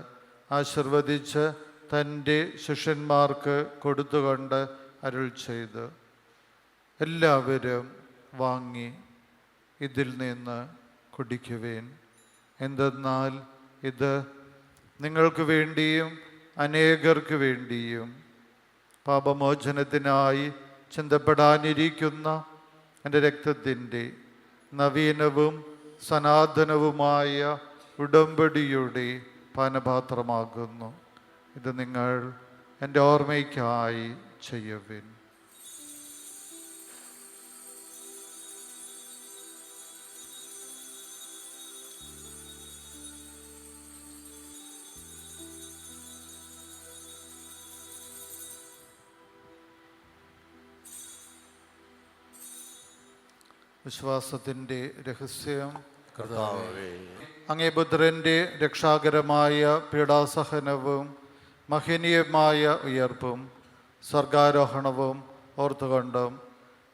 ആശീർവദിച്ച് തൻ്റെ ശിഷ്യന്മാർക്ക് കൊടുത്തുകൊണ്ട് അരുൾ ചെയ്തു, എല്ലാവരും വാങ്ങി ഇതിൽ നിന്ന് കുടിക്കുവേൻ. എന്തെന്നാൽ ഇത് നിങ്ങൾക്ക് വേണ്ടിയും അനേകർക്ക് വേണ്ടിയും പാപമോചനത്തിനായി ചിന്തപ്പെടാനിരിക്കുന്ന എൻ്റെ രക്തത്തിൻ്റെ നവീനവും സനാതനവുമായ ഉടമ്പടിയുടെ പാനപാത്രമാകുന്നു. ഇത് നിങ്ങൾ എൻ്റെ ഓർമ്മയ്ക്കായി ചെയ്യുവിൻ. വിശ്വാസത്തിൻ്റെ രഹസ്യം. കർത്താവേ, അങ്ങേ പുത്രൻ്റെ രക്ഷാകരമായ പീഡാസഹനവും മഹനീയമായ ഉയർപ്പും സ്വർഗാരോഹണവും ഓർത്തുകൊണ്ടും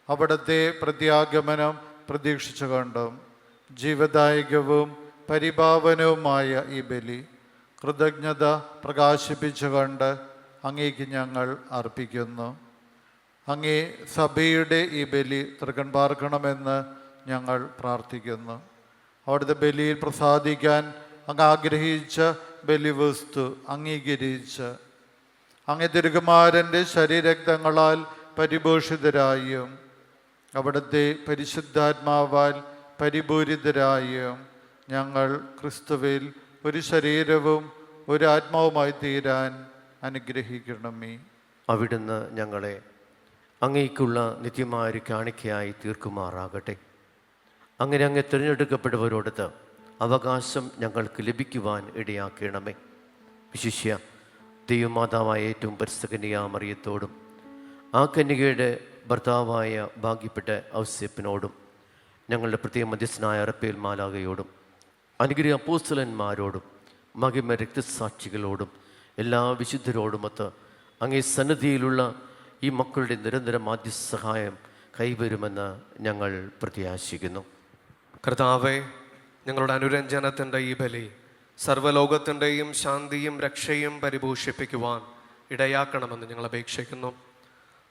അവിടുത്തെ പ്രത്യാഗമനം പ്രതീക്ഷിച്ചുകൊണ്ടും ജീവദായകവും പരിപാവനവുമായ ഈ ബലി കൃതജ്ഞത പ്രകാശിപ്പിച്ചുകൊണ്ട് അങ്ങേക്ക് ഞങ്ങൾ അർപ്പിക്കുന്നു. അങ്ങേ സഭയുടെ ഈ ബലി തൃക്കൺ പാർക്കണമെന്ന് ഞങ്ങൾ പ്രാർത്ഥിക്കുന്നു. അവിടുത്തെ ബലിയിൽ പ്രസാദിക്കാൻ അങ്ങ് ആഗ്രഹിച്ച ബലിവസ്തു അംഗീകരിച്ച് അങ്ങേ തിരുകുമാരൻ്റെ ശരീരരക്തങ്ങളാൽ പരിപോഷിതരായും അവിടുത്തെ പരിശുദ്ധാത്മാവാൽ പരിപൂരിതരായും ഞങ്ങൾ ക്രിസ്തുവിൽ ഒരു ശരീരവും ഒരു ആത്മാവുമായി തീരാൻ അനുഗ്രഹിക്കണമേ. അവിടുന്ന് ഞങ്ങളെ അങ്ങേക്കുള്ള നിത്യമായ ഒരു കാണിക്കയായി തീർക്കുമാറാകട്ടെ. അങ്ങനെ അങ്ങ് തിരഞ്ഞെടുക്കപ്പെട്ടവരോടത്ത് അവകാശം ഞങ്ങൾക്ക് ലഭിക്കുവാൻ ഇടയാക്കണമേ. വിശിഷ്യ ദൈവമാതാവായ ഏറ്റവും പരിശുദ്ധ കന്യകാമറിയത്തോടും ആ കന്യകയുടെ ഭർത്താവായ ഭാഗ്യപ്പെട്ട ഔസേപ്പിനോടും ഞങ്ങളുടെ പ്രത്യേക മധ്യസ്ഥനായ റഫേൽ മാലാഖയോടും അനുഗ്രഹ അപ്പോസ്തലന്മാരോടും മഹിമ രക്തസാക്ഷികളോടും എല്ലാ വിശുദ്ധരോടുമൊത്ത് അങ്ങേ സന്നിധിയിലുള്ള ഈ മക്കളുടെ നിരന്തര മാധ്യസ്ഥ സഹായം കൈവരുമെന്ന് ഞങ്ങൾ പ്രത്യാശിക്കുന്നു. കർത്താവെ, ഞങ്ങളുടെ അനുരഞ്ജനത്തിൻ്റെ ഈ ബലി സർവ്വലോകത്തിൻ്റെയും ശാന്തിയും രക്ഷയും പരിപോഷിപ്പിക്കുവാൻ ഇടയാക്കണമെന്ന് ഞങ്ങൾ അപേക്ഷിക്കുന്നു.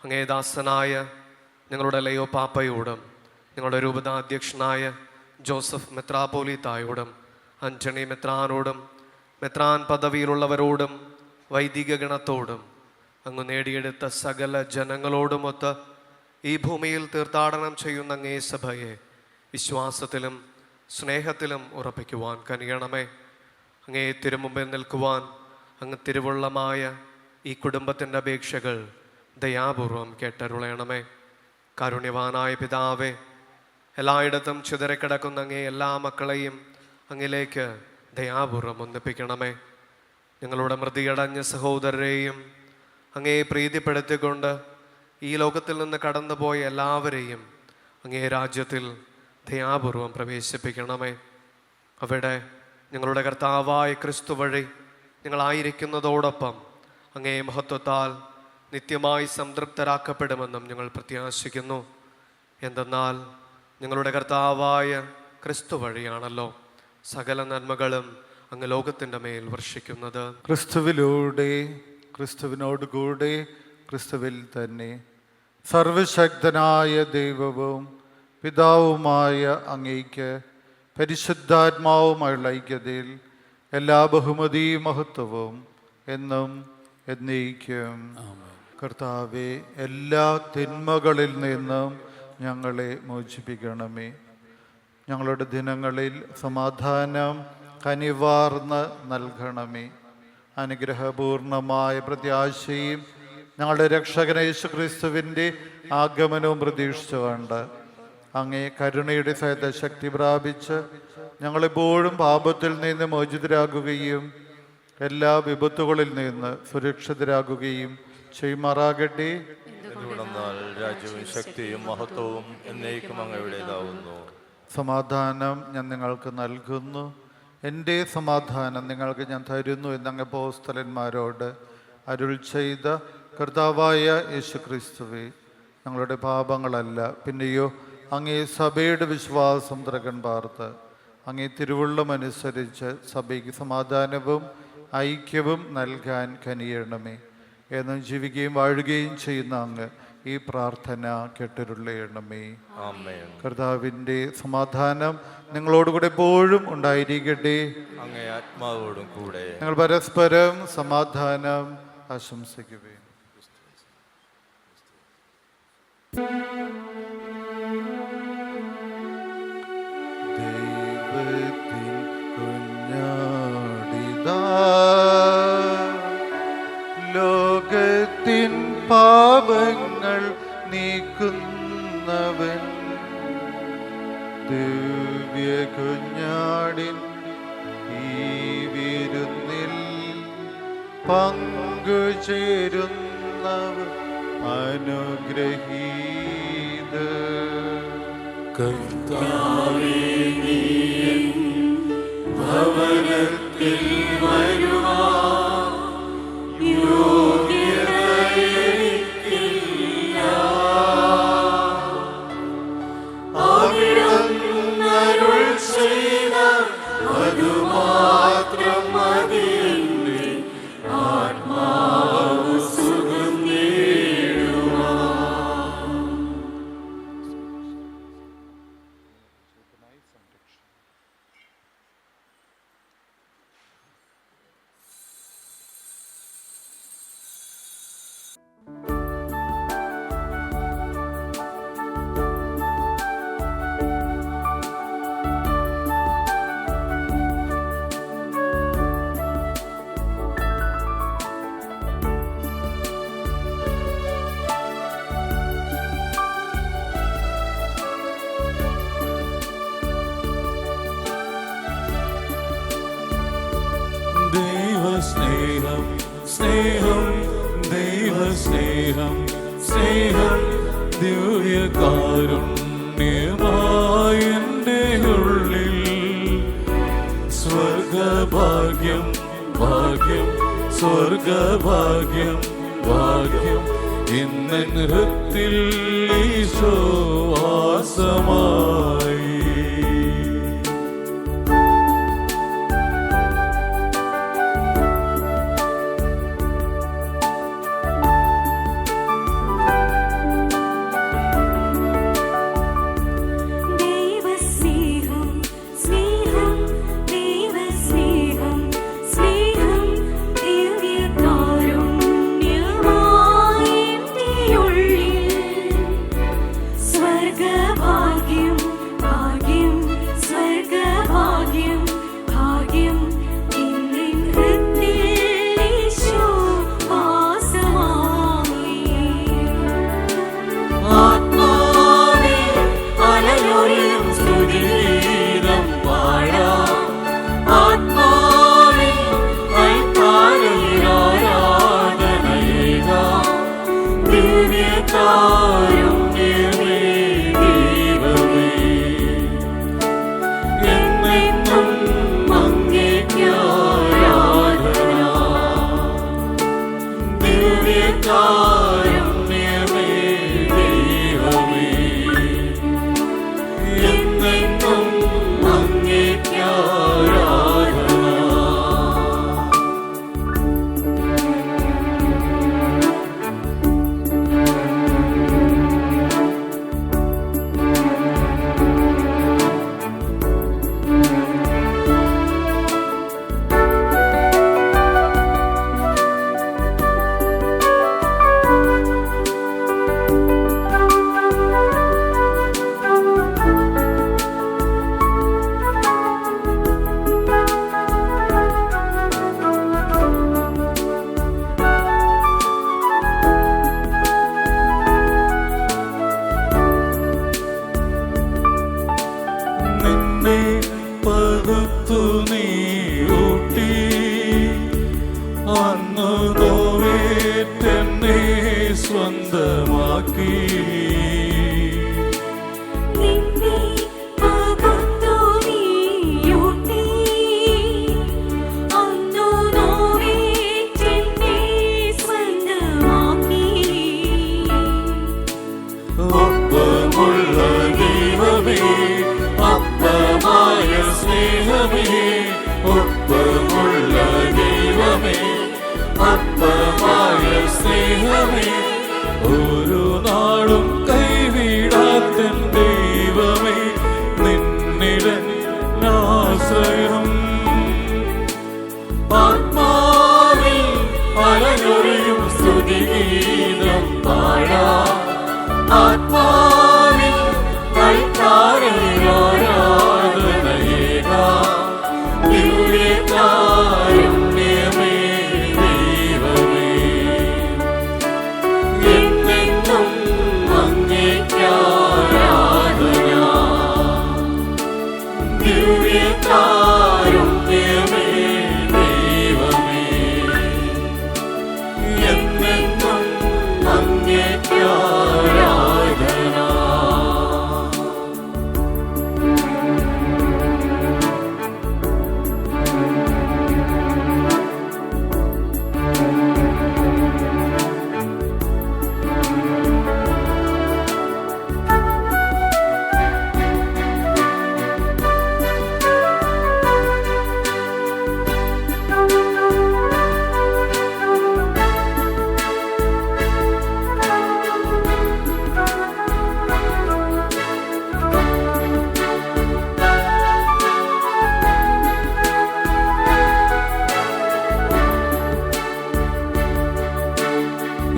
അങ്ങേ ദാസനായ ഞങ്ങളുടെ ലയോ പാപ്പയോടും ഞങ്ങളുടെ രൂപതാധ്യക്ഷനായ ജോസഫ് മെത്രാപോലീത്തായോടും ആന്റണി മെത്രാനോടും മെത്രാൻ പദവിയിലുള്ളവരോടും വൈദിക ഗണത്തോടും അങ്ങ് നേടിയെടുത്ത സകല ജനങ്ങളോടുമൊത്ത് ഈ ഭൂമിയിൽ തീർത്ഥാടനം ചെയ്യുന്ന അങ്ങേ സഭയെ വിശ്വാസത്തിലും സ്നേഹത്തിലും ഉറപ്പിക്കുവാൻ കനിയണമേ. അങ്ങേ തിരുമുമ്പിൽ നിൽക്കുവാൻ അങ്ങ് തിരുവുള്ളമായ ഈ കുടുംബത്തിൻ്റെ അപേക്ഷകൾ ദയാപൂർവം കേട്ടരുളയണമേ. കാരുണ്യവാനായ പിതാവേ, എല്ലായിടത്തും ചിതറിക്കിടക്കുന്ന അങ്ങേ എല്ലാ മക്കളെയും അങ്ങിലേക്ക് ദയാപൂർവം ഒന്നിപ്പിക്കണമേ. ഞങ്ങളുടെ മൃതിയടഞ്ഞ സഹോദരരെയും അങ്ങേ പ്രീതിപ്പെടുത്തിക്കൊണ്ട് ഈ ലോകത്തിൽ നിന്ന് കടന്നുപോയ എല്ലാവരെയും അങ്ങേ രാജ്യത്തിൽ ദയാപൂർവം പ്രവേശിപ്പിക്കണമേ. അവിടെ ഞങ്ങളുടെ കർത്താവായ ക്രിസ്തു വഴി ഞങ്ങളായിരിക്കുന്നതോടൊപ്പം അങ്ങേ മഹത്വത്താൽ നിത്യമായി സംതൃപ്തരാക്കപ്പെടുമെന്നും ഞങ്ങൾ പ്രത്യാശിക്കുന്നു. എന്തെന്നാൽ ഞങ്ങളുടെ കർത്താവായ ക്രിസ്തു വഴിയാണല്ലോ സകല നന്മകളും അങ്ങ് ലോകത്തിൻ്റെ മേൽ വർഷിക്കുന്നത്. ക്രിസ്തുവിലൂടെ, ക്രിസ്തുവിനോടുകൂടെ, ക്രിസ്തുവിൽ തന്നെ സർവശക്തനായ ദൈവവും പിതാവുമായ അങ്ങേക്ക് പരിശുദ്ധാത്മാവുമായുള്ള ഐക്യതയിൽ എല്ലാ ബഹുമതിയും മഹത്വവും എന്നും എന്നേക്കും. കർത്താവെ, എല്ലാ തിന്മകളിൽ നിന്നും ഞങ്ങളെ മോചിപ്പിക്കണമേ. ഞങ്ങളുടെ ദിനങ്ങളിൽ സമാധാനം കനിവാർന്ന് നൽകണമേ. അനുഗ്രഹപൂർണമായ പ്രത്യാശയും ഞങ്ങളുടെ രക്ഷകൻ യേശുക്രിസ്തുവിൻ്റെ ആഗമനവും പ്രതീക്ഷിച്ചുകൊണ്ട് അങ്ങേ കരുണയുടെ സഹിത ശക്തി പ്രാപിച്ച് ഞങ്ങളെപ്പോഴും പാപത്തിൽ നിന്ന് മോചിതരാകുകയും എല്ലാ വിപത്തുകളിൽ നിന്ന് സുരക്ഷിതരാകുകയും ചെയ്യുമാറാകട്ടെ. രാജ്യവും ശക്തിയും മഹത്വവും എന്നേക്കും അങ്ങയുടേതാവുന്നു. സമാധാനം ഞാൻ നിങ്ങൾക്ക് നൽകുന്നു, എൻ്റെ സമാധാനം നിങ്ങൾക്ക് ഞാൻ തരുന്നു എന്നങ്ങ് അപ്പോസ്തലന്മാരോട് അരുൾ ചെയ്ത കർത്താവായ യേശുക്രിസ്തുവേ, ഞങ്ങളുടെ പാപങ്ങളല്ല പിന്നെയോ അങ്ങേ സഭയുടെ വിശ്വാസം ത്രകൻ പാർത്ത് അങ്ങേ തിരുവുള്ളമനുസരിച്ച് സഭയ്ക്ക് സമാധാനവും ഐക്യവും നൽകാൻ കനിയണമേ. എന്നും ജീവിക്കുകയും വാഴുകയും ചെയ്യുന്ന അങ്ങ് ഈ പ്രാർത്ഥന കേട്ടരുളയണമേ. കർത്താവിൻ്റെ സമാധാനം നിങ്ങളോടുകൂടെ എപ്പോഴും ഉണ്ടായിരിക്കട്ടെ. അങ്ങേ ആത്മാവോടും കൂടെ. ഞങ്ങൾ പരസ്പരം സമാധാനം ആശംസിക്കുകയും ദൈവത്തിൻ കുഞ്ഞാടിതാ ലോകത്തിൻ പാപങ്ങൾ നീക്കുന്നവൻ, ദിവ്യ കുഞ്ഞാടിൻ ഈ വിരുന്നിൽ പങ്കുചേരുന്നവർ അനുഗ്രഹീത. കർത്താവേ, നീ എൻ ഭവനത്തിൽ വരുവാൻ യോഗ്യതയെനിക്കില്ല. അവിടുന്ന് അരുൾ ചെയ്ത അതുമാത്രം മതി എന്റെ ആത്മാവ് സുഖം നേടുവാൻ. ദൈവസ്നേഹം, സ്നേഹം, ദൈവസ്നേഹം, സ്നേഹം, ദിവ്യകാരുണ്യമായ എൻ്റെ ഉള്ളിൽ സ്വർഗഭാഗ്യം, ഭാഗ്യം, സ്വർഗഭാഗ്യം, ഭാഗ്യം, ഇന്നൻ ഹൃത്തിൽ ഈശോ വാസമായി. നോവേറ്റെന്നെ സ്വന്തമാക്കി. നിന്നെ പകർന്നു നീയൂട്ടി, അന്നു നോവേറ്റെന്നെ സ്വന്തമാക്കി. ഒപ്പമുള്ള ദൈവമേ, അപ്പമായ സ്നേഹമേ, ഒപ്പമുള്ള ദൈവമേ, അപ്പമായ സ്നേഹമേ, ഒരു നാളും കൈവിടാത്ത ദൈവമേ, നിന്നിലാശ്രയം. ആത്മാവിൽ അലയൊഴിയും സ്തുതിഗീതം പാടാം, ആത്മാവിൽ ആരാധനയേകാം. ദിവ്യകാരുണ്യമേ ദൈവമേ, എന്നെന്നും അങ്ങേയ്ക്കാരാധന. ദിവ്യകാരുണ്യമേ ദൈവമേ, എന്നെന്നും അങ്ങേയ്ക്കാരാധന.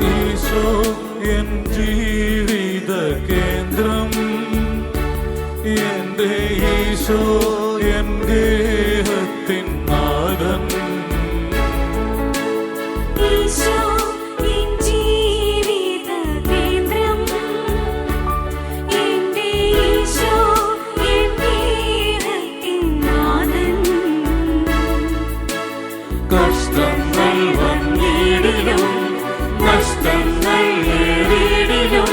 ഈശോ എൻ ജീവിത കേന്ദ്രം, എൻ്റെ ഈശോ എൻ ഗേഹത്തിൻ നാഥൻ. ഈശോ എൻ ജീവിത കേന്ദ്രം, എൻ്റെ ഈശോ എൻ ഗേഹത്തിൻ നാഥൻ. കഷ്ടങ്ങൾ വന്നിടിലും നഷ്ടങ്ങൾ നേരിടിലും,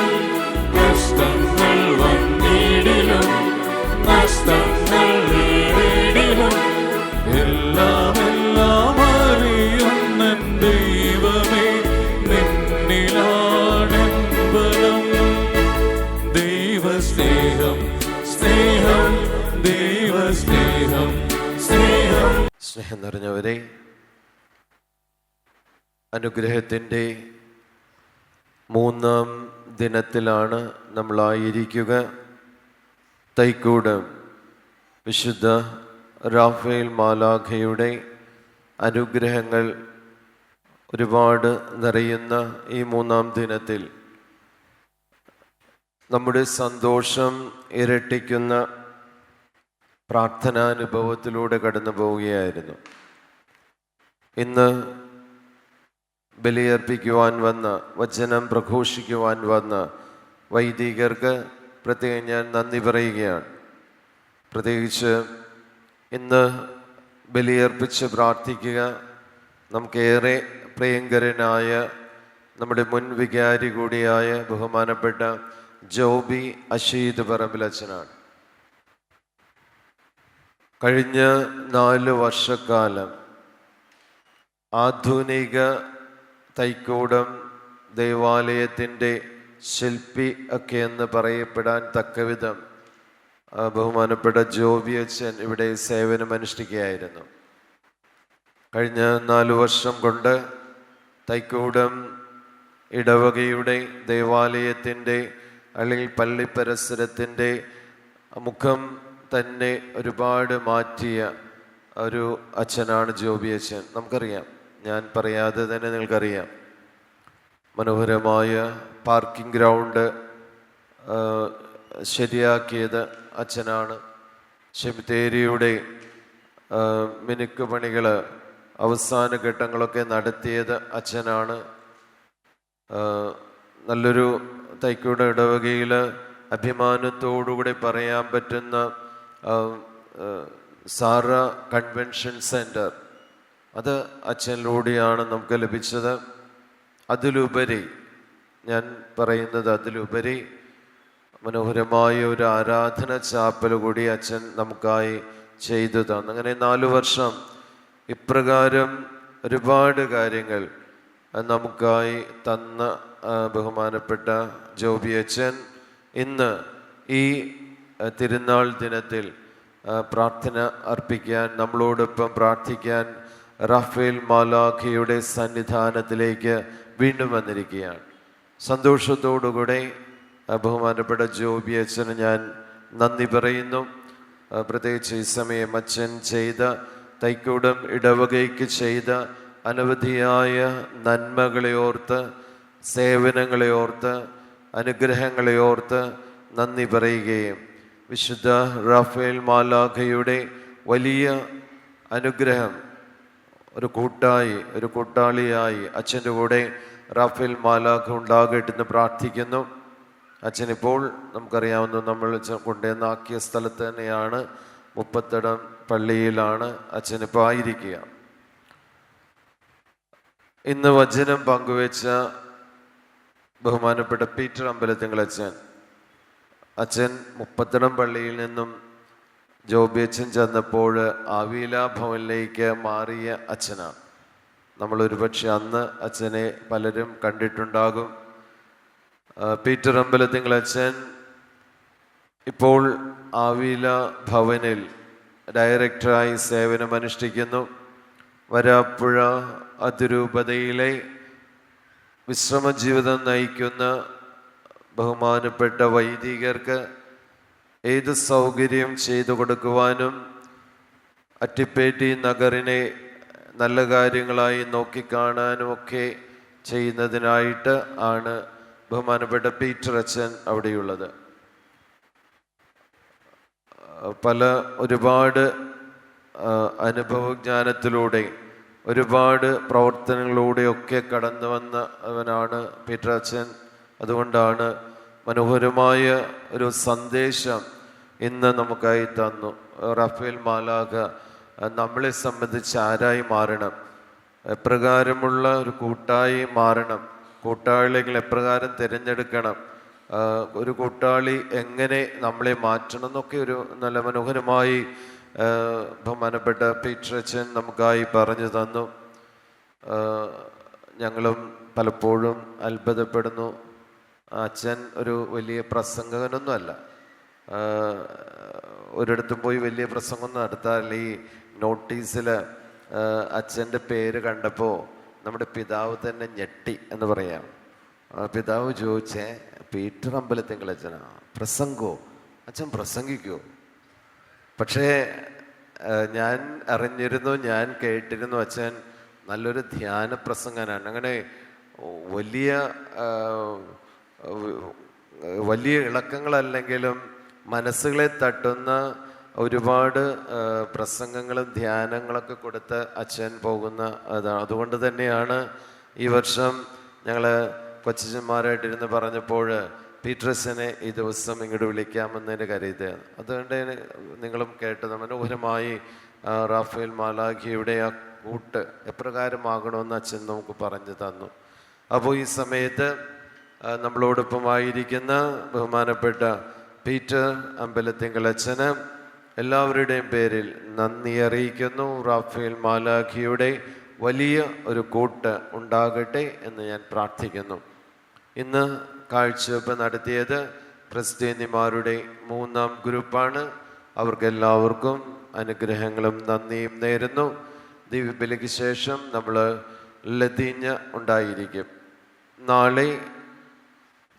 കഷ്ടങ്ങൾ വന്നിടിലും നഷ്ടങ്ങൾ നേരിടിലും, എല്ലാം അറിയുന്ന ദൈവമേ, നിന്നിലാണമ്പലം. ദൈവസ്നേഹം സ്നേഹം, ദൈവസ്നേഹം സ്നേഹം. സ്നേഹം നിറഞ്ഞവരെ, അനുഗ്രഹത്തിൻ്റെ 3-ാം ദിനത്തിലാണ് നമ്മളായിരിക്കുക. തൈക്കൂടം വിശുദ്ധ റാഫേൽ മാലാഖയുടെ അനുഗ്രഹങ്ങൾ ഒരുപാട് നിറയുന്ന ഈ 3-ാം ദിനത്തിൽ നമ്മുടെ സന്തോഷം ഇരട്ടിക്കുന്ന പ്രാർത്ഥനാനുഭവത്തിലൂടെ കടന്നു പോവുകയായിരുന്നു. ഇന്ന് ബലിയർപ്പിക്കുവാൻ വന്ന, വചനം പ്രഘോഷിക്കുവാൻ വന്ന വൈദികർക്ക് പ്രത്യേകം ഞാൻ നന്ദി പറയുകയാണ്. പ്രത്യേകിച്ച് ഇന്ന് ബലിയർപ്പിച്ച് പ്രാർത്ഥിക്കുക നമുക്കേറെ പ്രിയങ്കരനായ നമ്മുടെ മുൻ വികാരി കൂടിയായ ബഹുമാനപ്പെട്ട ജോബി അഷീദ് പറമ്പിലച്ചനാണ്. കഴിഞ്ഞ 4 വർഷക്കാലം ആധുനിക തൈക്കൂടം ദേവാലയത്തിൻ്റെ ശില്പി ഒക്കെ എന്ന് പറയപ്പെടാൻ തക്കവിധം ബഹുമാനപ്പെട്ട ജോബി അച്ഛൻ ഇവിടെ സേവനമനുഷ്ഠിക്കുകയായിരുന്നു. കഴിഞ്ഞ 4 വർഷം കൊണ്ട് തൈക്കൂടം ഇടവകയുടെ ദേവാലയത്തിൻ്റെ അല്ലെങ്കിൽ പള്ളി പരിസരത്തിൻ്റെ മുഖം തന്നെ ഒരുപാട് മാറ്റിയ ഒരു അച്ഛനാണ് ജോബി അച്ഛൻ. നമുക്കറിയാം, ഞാൻ പറയാതെ തന്നെ നിങ്ങൾക്കറിയാം. മനോഹരമായ പാർക്കിംഗ് ഗ്രൗണ്ട് ശരിയാക്കിയത് അച്ഛനാണ്. സെമിത്തേരിയുടെ മിനുക്ക് പണികൾ അവസാന ഘട്ടങ്ങളൊക്കെ നടത്തിയത് അച്ഛനാണ്. നല്ലൊരു തൈക്കൂട ഇടവകയിൽ അഭിമാനത്തോടുകൂടി പറയാൻ പറ്റുന്ന സാറ കൺവെൻഷൻ സെൻറ്റർ, അത് അച്ഛനിലൂടെയാണ് നമുക്ക് ലഭിച്ചത്. അതിലുപരി ഞാൻ പറയുന്നത്, അതിലുപരി മനോഹരമായ ഒരു ആരാധന ചാപ്പൽ കൂടി അച്ഛൻ നമുക്കായി ചെയ്തു തന്നു. അങ്ങനെ 4 വർഷം ഇപ്രകാരം ഒരുപാട് കാര്യങ്ങൾ നമുക്കായി തന്ന ബഹുമാനപ്പെട്ട ജോബി അച്ഛൻ ഇന്ന് ഈ തിരുനാൾ ദിനത്തിൽ പ്രാർത്ഥന അർപ്പിക്കാൻ, നമ്മളോടൊപ്പം പ്രാർത്ഥിക്കാൻ റാഫേൽ മാലാഖയുടെ സന്നിധാനത്തിലേക്ക് വീണ്ടും വന്നിരിക്കുകയാണ്. സന്തോഷത്തോടുകൂടെ ബഹുമാനപ്പെട്ട ജോബി അച്ഛന് ഞാൻ നന്ദി പറയുന്നു. പ്രത്യേകിച്ച് ഈ സമയം അച്ഛൻ ചെയ്ത, തൈക്കൂടം ഇടവകയ്ക്ക് ചെയ്ത അനവധിയായ നന്മകളെ ഓർത്ത്, സേവനങ്ങളെ ഓർത്ത്, അനുഗ്രഹങ്ങളെ ഓർത്ത് നന്ദി പറയുകയും വിശുദ്ധ റാഫേൽ മാലാഖയുടെ വലിയ അനുഗ്രഹം ഒരു കൂട്ടാളിയായി അച്ഛൻ്റെ കൂടെ റാഫേൽ മാലാഖ ഉണ്ടാകട്ടെ എന്ന് പ്രാർത്ഥിക്കുന്നു. അച്ഛനിപ്പോൾ നമുക്കറിയാവുന്ന നമ്മൾ കൊണ്ടുവന്നാക്കിയ സ്ഥലത്ത് തന്നെയാണ്, മുപ്പത്തടം പള്ളിയിലാണ് അച്ഛനിപ്പോൾ ആയിരിക്കുക. ഇന്ന് വചനം പങ്കുവെച്ച ബഹുമാനപ്പെട്ട പീറ്റർ അമ്പലത്തിങ്കൽ അച്ഛൻ മുപ്പത്തടം പള്ളിയിൽ നിന്നും ജോബി അച്ഛൻ ചെന്നപ്പോൾ ആവീല ഭവനിലേക്ക് മാറിയ അച്ഛനാണ്. നമ്മൾ ഒരുപക്ഷെ അന്ന് അച്ഛനെ പലരും കണ്ടിട്ടുണ്ടാകും. പീറ്റർ അമ്പലത്തിങ്കൽ അച്ഛൻ ഇപ്പോൾ ആവീല ഭവനിൽ ഡയറക്ടറായി സേവനമനുഷ്ഠിക്കുന്നു. വരാപ്പുഴ അതിരൂപതയിലെ വിശ്രമജീവിതം നയിക്കുന്ന ബഹുമാനപ്പെട്ട വൈദികർക്ക് ഏത് സൗകര്യം ചെയ്തു കൊടുക്കുവാനും അറ്റിപ്പേറ്റി നഗറിനെ നല്ല കാര്യങ്ങളായി നോക്കിക്കാണാനും ഒക്കെ ചെയ്യുന്നതിനായിട്ട് ആണ് ബഹുമാനപ്പെട്ട പീറ്റർ അച്ഛൻ അവിടെയുള്ളത്. ഒരുപാട് അനുഭവജ്ഞാനത്തിലൂടെ, ഒരുപാട് പ്രവർത്തനങ്ങളിലൂടെയൊക്കെ കടന്നു വന്നവനാണ് പീറ്റർ അച്ഛൻ. അതുകൊണ്ടാണ് മനോഹരമായ ഒരു സന്ദേശം ഇന്ന് നമുക്കായി തന്നു. റാഫേൽ മാലാഖ നമ്മളെ സംബന്ധിച്ച് ആരായി മാറണം, എപ്രകാരമുള്ള ഒരു കൂട്ടായി മാറണം, കൂട്ടാളികൾ എപ്രകാരം തിരഞ്ഞെടുക്കണം, ഒരു കൂട്ടാളി എങ്ങനെ നമ്മളെ മാറ്റണം എന്നൊക്കെ ഒരു നല്ല മനോഹരമായി ബഹുമാനപ്പെട്ട പീറ്റർ അച്ഛൻ നമുക്കായി പറഞ്ഞു തന്നു. ഞങ്ങളും പലപ്പോഴും അത്ഭുതപ്പെടുന്നു. അച്ഛൻ ഒരു വലിയ പ്രസംഗകനൊന്നുമല്ല, ഒരിടത്തും പോയി വലിയ പ്രസംഗമൊന്നും നടത്താറില്ല. ഈ നോട്ടീസിൽ അച്ഛൻ്റെ പേര് കണ്ടപ്പോൾ നമ്മുടെ പിതാവ് തന്നെ ഞെട്ടി എന്ന് പറയാം. പിതാവ് ചോദിച്ചേ, പീറ്റർ അമ്പലത്തിങ്കൽ അച്ഛനാ പ്രസംഗോ, അച്ഛൻ പ്രസംഗിക്കുമോ? പക്ഷേ ഞാൻ അറിഞ്ഞിരുന്നു, ഞാൻ കേട്ടിരുന്നു അച്ഛൻ നല്ലൊരു ധ്യാന പ്രസംഗനാണ്. അങ്ങനെ വലിയ ഇളക്കങ്ങളല്ലെങ്കിലും മനസ്സുകളെ തട്ടുന്ന ഒരുപാട് പ്രസംഗങ്ങളും ധ്യാനങ്ങളൊക്കെ കൊടുത്ത് അച്ഛൻ പോകുന്ന അതാണ്. അതുകൊണ്ട് തന്നെയാണ് ഈ വർഷം ഞങ്ങൾ കൊച്ചന്മാരായിട്ടിരുന്ന് പറഞ്ഞപ്പോൾ പീറ്റർസിനെ ഈ ദിവസം ഇങ്ങോട്ട് വിളിക്കാമെന്നതിന് കരുതിയാണ്. അതുകൊണ്ട് നിങ്ങളും കേട്ടത് മനോഹരമായി റാഫേൽ മാലാഖയുടെ ആ കൂട്ട് എപ്രകാരമാകണമെന്ന് അച്ഛൻ നമുക്ക് പറഞ്ഞു തന്നു. അപ്പോൾ ഈ സമയത്ത് നമ്മളോടൊപ്പമായിരിക്കുന്ന ബഹുമാനപ്പെട്ട പീറ്റർ അമ്പലത്തിങ്കൽ അച്ഛന് എല്ലാവരുടെയും പേരിൽ നന്ദി അറിയിക്കുന്നു. റാഫേൽ മാലാഖയുടെ വലിയ ഒരു കൂട്ട് ഉണ്ടാകട്ടെ എന്ന് ഞാൻ പ്രാർത്ഥിക്കുന്നു. ഇന്ന് കാഴ്ചവെപ്പ് നടത്തിയത് ക്രിസ്ത്യാനിമാരുടെ 3ാം ഗ്രൂപ്പാണ്. അവർക്കെല്ലാവർക്കും അനുഗ്രഹങ്ങളും നന്ദിയും നേരുന്നു. ദിവ്യബലിക്ക് ശേഷം നമ്മൾ ലതീഞ്ഞ ഉണ്ടായിരിക്കും. നാളെ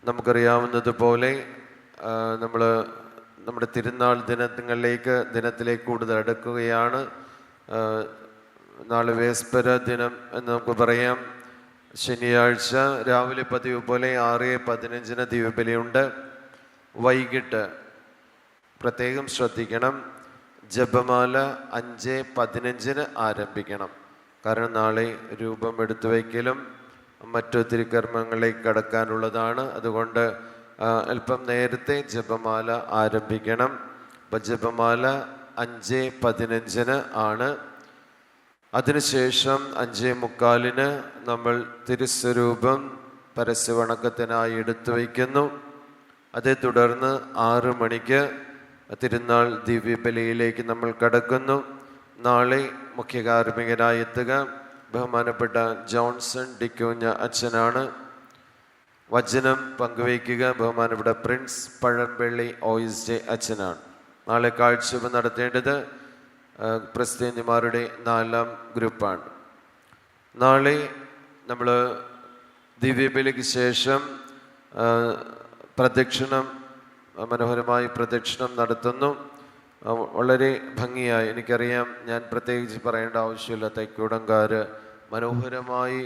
നമുക്കറിയാവുന്നതുപോലെ നമ്മൾ നമ്മുടെ തിരുനാൾ ദിനത്തിലേക്ക് കൂടുതൽ അടുക്കുകയാണ്. നാളെ വേസ്പര ദിനം എന്ന് നമുക്ക് പറയാം. ശനിയാഴ്ച രാവിലെ പതിവ് പോലെ 6:15 ദിവ്യബലിയുണ്ട്. വൈകിട്ട് പ്രത്യേകം ശ്രദ്ധിക്കണം, ജപമാല 5:15 ആരംഭിക്കണം. കാരണം നാളെ രൂപം എടുത്തു വയ്ക്കലും മറ്റു തിരുക്കർമ്മങ്ങളിലേക്ക് കടക്കാനുള്ളതാണ്. അതുകൊണ്ട് അല്പം നേരത്തെ ജപമാല ആരംഭിക്കണം. അപ്പം ജപമാല 5:15 ആണ്. അതിനുശേഷം 5:45 നമ്മൾ തിരുസ്വരൂപം പരസ്യവണക്കത്തിനായി എടുത്തു വയ്ക്കുന്നു. അതേ തുടർന്ന് 6 മണിക്ക് തിരുനാൾ ദിവ്യബലിയിലേക്ക് നമ്മൾ കടക്കുന്നു. നാളെ മുഖ്യകാർമ്മികനായി എത്തുക ബഹുമാനപ്പെട്ട ജോൺസൺ ഡിക്കൂഞ്ഞ അച്ഛനാണ്. വചനം പങ്കുവയ്ക്കുക ബഹുമാനപ്പെട്ട പ്രിൻസ് പഴമ്പള്ളി OSJ അച്ഛനാണ്. നാളെ കാഴ്ചവെപ്പ് നടത്തേണ്ടത് ക്രിസ്ത്യാനിമാരുടെ 4ാം ഗ്രൂപ്പാണ്. നാളെ നമ്മൾ ദിവ്യബലിക്ക് ശേഷം പ്രദക്ഷിണം, മനോഹരമായി പ്രദക്ഷിണം നടത്തുന്നു. വളരെ ഭംഗിയായി, എനിക്കറിയാം, ഞാൻ പ്രത്യേകിച്ച് പറയേണ്ട ആവശ്യമില്ല, തൈക്കൂടംകാർ മനോഹരമായി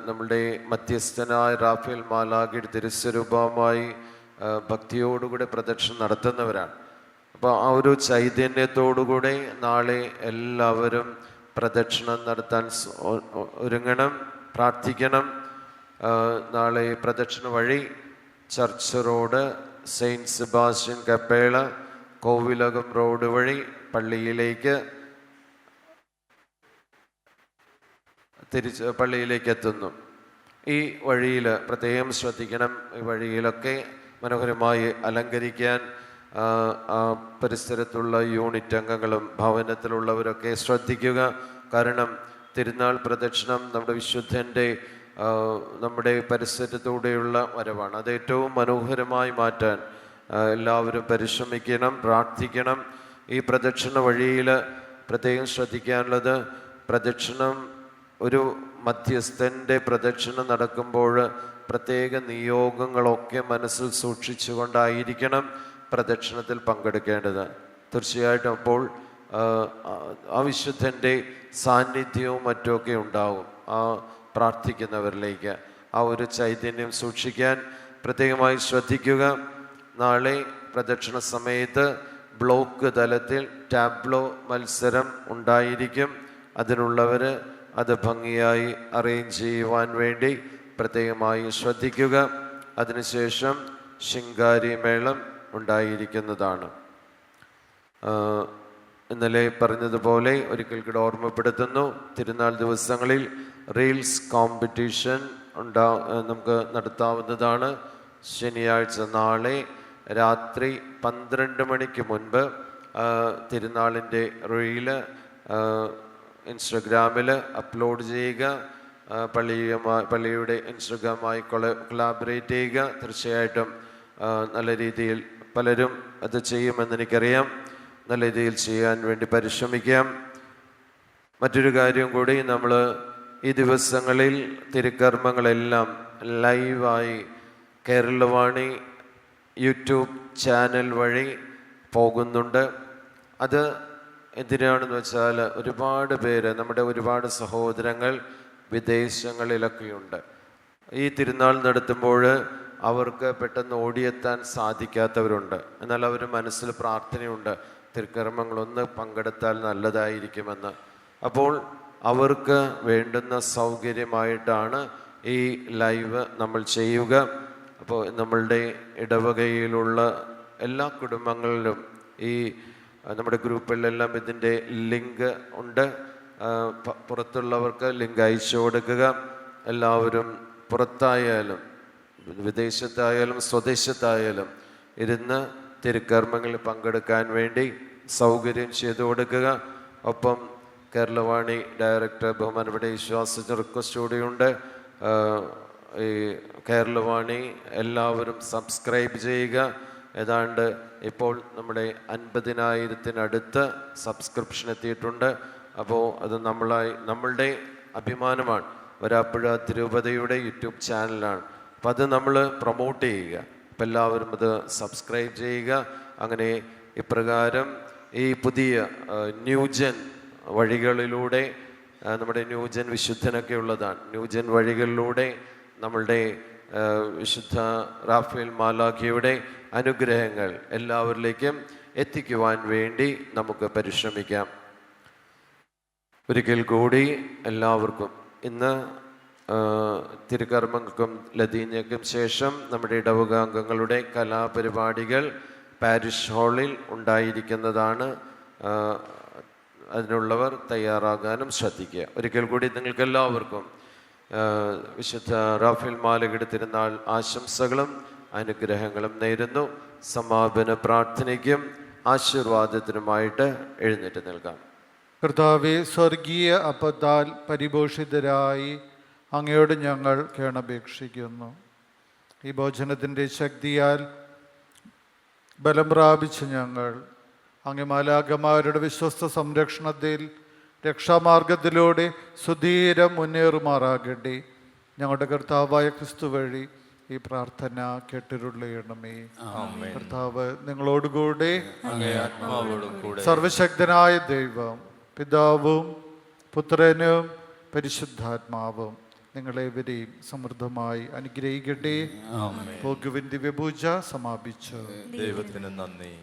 നമ്മളുടെ മധ്യസ്ഥനായ റാഫേൽ മാലാഖയുടെ തിരുസ്വരൂപമായി ഭക്തിയോടുകൂടെ പ്രദക്ഷിണം നടത്തുന്നവരാണ്. അപ്പോൾ ആ ഒരു ചൈതന്യത്തോടുകൂടെ നാളെ എല്ലാവരും പ്രദക്ഷിണം നടത്താൻ ഒരുങ്ങണം, പ്രാർത്ഥിക്കണം. നാളെ പ്രദക്ഷിണ വഴി church road, saint Sebastian Kappela, കോവിലകം റോഡ് വഴി പള്ളിയിലേക്ക് പള്ളിയിലേക്ക് എത്തുന്നു. ഈ വഴിയിൽ പ്രത്യേകം ശ്രദ്ധിക്കണം. ഈ വഴിയിലൊക്കെ മനോഹരമായി അലങ്കരിക്കാൻ പരിസരത്തുള്ള യൂണിറ്റ് അംഗങ്ങളും ഭവനത്തിലുള്ളവരൊക്കെ ശ്രദ്ധിക്കുക. കാരണം തിരുനാൾ പ്രദക്ഷിണം നമ്മുടെ വിശുദ്ധൻ്റെ നമ്മുടെ പരിസരത്തൂടെയുള്ള വരവാണ്. അത് ഏറ്റവും മനോഹരമായി മാറ്റാൻ എല്ലാവരും പരിശ്രമിക്കണം, പ്രാർത്ഥിക്കണം. ഈ പ്രദക്ഷിണ വഴിയിൽ പ്രത്യേകം ശ്രദ്ധിക്കാനുള്ളത്, പ്രദക്ഷിണം ഒരു മധ്യസ്ഥൻ്റെ പ്രദക്ഷിണം നടക്കുമ്പോൾ പ്രത്യേക നിയോഗങ്ങളൊക്കെ മനസ്സിൽ സൂക്ഷിച്ചുകൊണ്ടായിരിക്കണം പ്രദക്ഷിണത്തിൽ പങ്കെടുക്കേണ്ടത്. തീർച്ചയായിട്ടും അപ്പോൾ ആ വിശുദ്ധൻ്റെ സാന്നിധ്യവും മറ്റുമൊക്കെ ഉണ്ടാവും ആ പ്രാർത്ഥിക്കുന്നവരിലേക്ക്. ആ ഒരു ചൈതന്യം സൂക്ഷിക്കാൻ പ്രത്യേകമായി ശ്രദ്ധിക്കുക. നാളെ പ്രദക്ഷിണ സമയത്ത് ബ്ലോക്ക് തലത്തിൽ ടാബ്ലോ മത്സരം ഉണ്ടായിരിക്കും. അതിനുള്ളവർ അത് ഭംഗിയായി അറേഞ്ച് ചെയ്യുവാൻ വേണ്ടി പ്രത്യേകമായി ശ്രദ്ധിക്കുക. അതിനുശേഷം ശിങ്കാരി മേളം ഉണ്ടായിരിക്കുന്നതാണ്. ഇന്നലെ പറഞ്ഞതുപോലെ ഒരിക്കൽ കൂടെ ഓർമ്മപ്പെടുത്തുന്നു, തിരുനാൾ ദിവസങ്ങളിൽ റീൽസ് കോമ്പറ്റീഷൻ നമുക്ക് നടത്താവുന്നതാണ്. ശനിയാഴ്ച നാളെ രാത്രി 12 മണിക്ക് മുൻപ് തിരുനാളിൻ്റെ റീല് ഇൻസ്റ്റഗ്രാമിൽ അപ്ലോഡ് ചെയ്യുക. പള്ളിയുടെ ഇൻസ്റ്റഗ്രാമായി കൊളാബറേറ്റ് ചെയ്യുക. തീർച്ചയായിട്ടും നല്ല രീതിയിൽ പലരും അത് ചെയ്യുമെന്ന് എനിക്കറിയാം. നല്ല രീതിയിൽ ചെയ്യാൻ വേണ്ടി പരിശ്രമിക്കാം. മറ്റൊരു കാര്യം കൂടി, നമ്മൾ ഈ ദിവസങ്ങളിൽ തിരുക്കർമ്മങ്ങളെല്ലാം ലൈവായി കേരളവാണി യൂട്യൂബ് ചാനൽ വഴി പോകുന്നുണ്ട്. അത് എന്തിനാണെന്ന് വെച്ചാൽ ഒരുപാട് പേര്, നമ്മുടെ ഒരുപാട് സഹോദരങ്ങൾ വിദേശങ്ങളിലൊക്കെയുണ്ട്. ഈ തിരുനാൾ നടത്തുമ്പോൾ അവർക്ക് പെട്ടെന്ന് ഓടിയെത്താൻ സാധിക്കാത്തവരുണ്ട്. എന്നാൽ അവർ മനസ്സിൽ പ്രാർത്ഥനയുണ്ട്, തിരുക്കർമ്മങ്ങളൊന്ന് പങ്കെടുത്താൽ നല്ലതായിരിക്കുമെന്ന്. അപ്പോൾ അവർക്ക് വേണ്ടുന്ന സൗകര്യമായിട്ടാണ് ഈ ലൈവ് നമ്മൾ ചെയ്യുക. അപ്പോൾ നമ്മളുടെ ഇടവകയിലുള്ള എല്ലാ കുടുംബങ്ങളിലും ഈ നമ്മുടെ ഗ്രൂപ്പുകളിലെല്ലാം ഇതിൻ്റെ ലിങ്ക് ഉണ്ട്. പുറത്തുള്ളവർക്ക് ലിങ്ക് അയച്ചു കൊടുക്കുക. എല്ലാവരും പുറത്തായാലും വിദേശത്തായാലും സ്വദേശത്തായാലും ഇരുന്ന് തിരുക്കർമ്മങ്ങളിൽ പങ്കെടുക്കാൻ വേണ്ടി സൗകര്യം ചെയ്തു കൊടുക്കുക. ഒപ്പം കേരളവാണി ഡയറക്ടർ ബഹുമാനപ്പെട്ട വിശ്വാസത്തിന് റിക്വസ്റ്റ് കൂടിയുണ്ട്. ഈ കേരളവാണി എല്ലാവരും സബ്സ്ക്രൈബ് ചെയ്യുക. ഏതാണ്ട് ഇപ്പോൾ നമ്മുടെ 50,000-അടുത്ത് സബ്സ്ക്രിപ്ഷൻ എത്തിയിട്ടുണ്ട്. അപ്പോൾ അത് നമ്മളുടെ അഭിമാനമാണ്. വരാപ്പുഴ തിരുപതിയുടെ യൂട്യൂബ് ചാനലാണ്. അപ്പം അത് നമ്മൾ പ്രൊമോട്ട് ചെയ്യുക. അപ്പം എല്ലാവരും അത് സബ്സ്ക്രൈബ് ചെയ്യുക. അങ്ങനെ ഇപ്രകാരം ഈ പുതിയ ന്യൂജൻ വഴികളിലൂടെ, നമ്മുടെ ന്യൂജൻ വിശുദ്ധനൊക്കെ ഉള്ളതാണ്, ന്യൂജൻ വഴികളിലൂടെ നമ്മളുടെ വിശുദ്ധ റാഫേൽ മാലാഖയുടെ അനുഗ്രഹങ്ങൾ എല്ലാവരിലേക്കും എത്തിക്കുവാൻ വേണ്ടി നമുക്ക് പരിശ്രമിക്കാം. ഒരിക്കൽ കൂടി എല്ലാവർക്കും ഇന്ന് തിരുക്കർമ്മങ്ങൾക്കും ലതീഞ്ഞയ്ക്കും ശേഷം നമ്മുടെ ഇടവക അംഗങ്ങളുടെ കലാപരിപാടികൾ പാരിഷ് ഹാളിൽ ഉണ്ടായിരിക്കുന്നതാണ്. അതിനുള്ളവർ തയ്യാറാകാനും ശ്രദ്ധിക്കുക. ഒരിക്കൽ കൂടി നിങ്ങൾക്കെല്ലാവർക്കും വിശുദ്ധ റാഫേൽ മാലയുടെ തിരുനാൾ ആശംസകളും അനുഗ്രഹങ്ങളും നേരുന്നു. സമാപന പ്രാർത്ഥനയ്ക്കും ആശീർവാദത്തിനുമായിട്ട് എഴുന്നേറ്റ് നിൽക്കാം. കർത്താവേ, സ്വർഗീയ അപ്പത്താൽ പരിപോഷിതരായി അങ്ങയോട് ഞങ്ങൾ കേണപേക്ഷിക്കുന്നു. ഈ ഭോജനത്തിൻ്റെ ശക്തിയാൽ ബലം പ്രാപിച്ച ഞങ്ങൾ അങ്ങ് മാലാഖമാരുടെ വിശ്വസ്ത സംരക്ഷണത്തിൽ രക്ഷാമാർഗത്തിലൂടെ സുധീരം മുന്നേറുമാറാകട്ടെ. ഞങ്ങളുടെ കർത്താവായ ക്രിസ്തു വഴി ഈ പ്രാർത്ഥന കേട്ടിരുള്ളണമേ. കർത്താവ് നിങ്ങളോടുകൂടെ, സർവശക്തനായ ദൈവം പിതാവും പുത്രനും പരിശുദ്ധാത്മാവും നിങ്ങളെവരെയും സമൃദ്ധമായി അനുഗ്രഹിക്കട്ടെ. പോകുവിൻ ദിവ്യപൂജ സമാപിച്ചു. ദൈവത്തിന് നന്ദി.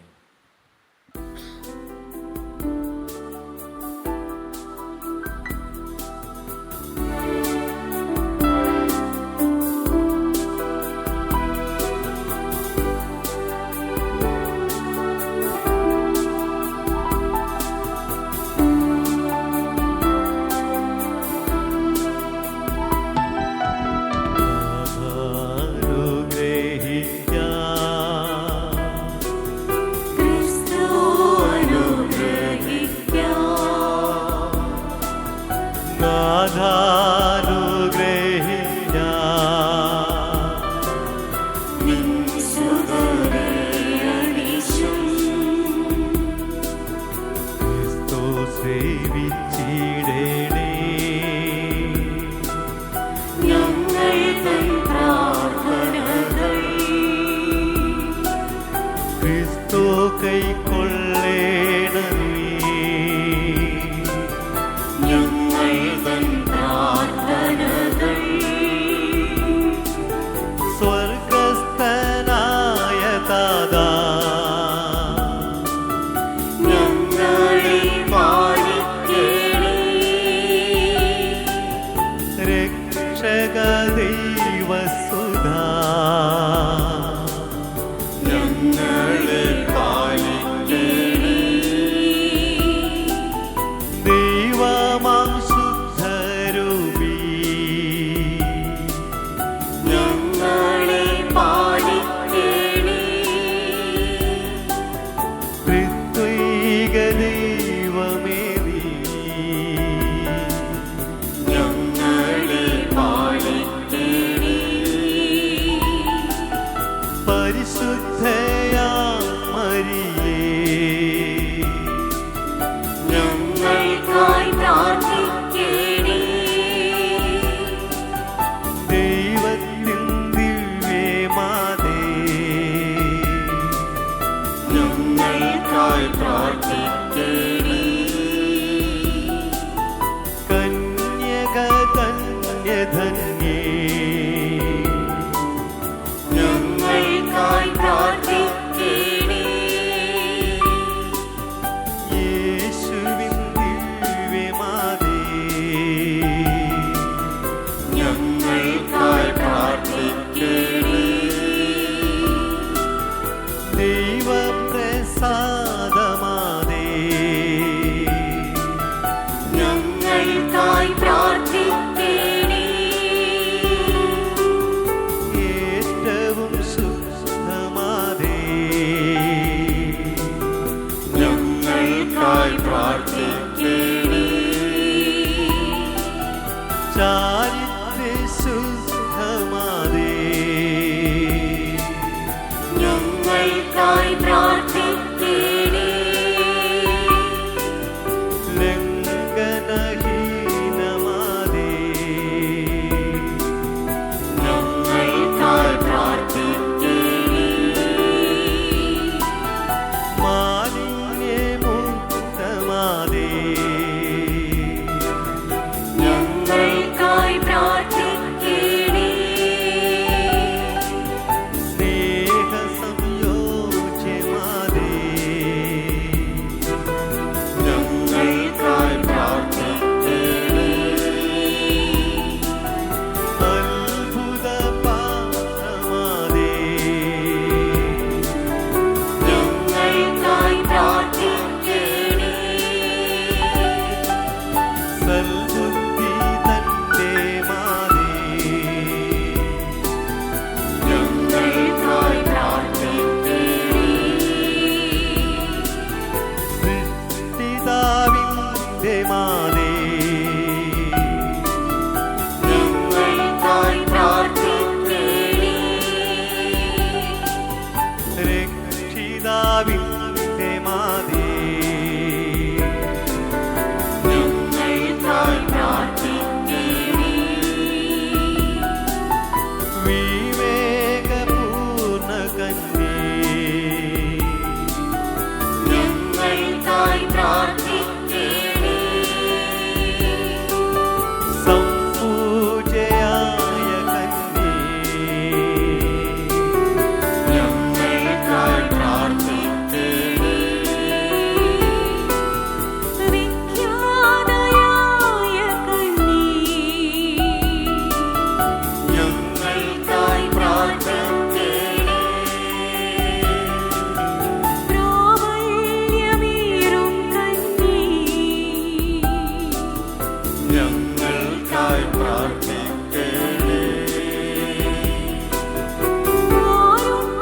ഞങ്ങൾക്കായി പ്രാർത്ഥിക്കണേ.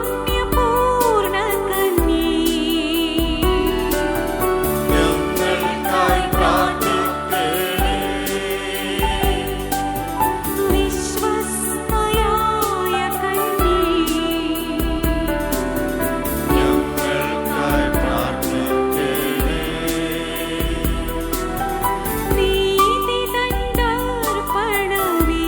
കാരുണ്യപൂർണ്ണ കന്യേ, ഞങ്ങൾക്കായി പ്രാർത്ഥിക്കണേ. വിശ്വസ്തയായ കന്യേ, ഞങ്ങൾക്കായി പ്രാർത്ഥിക്കണേ. നീതി തന്നർപ്പണമേ,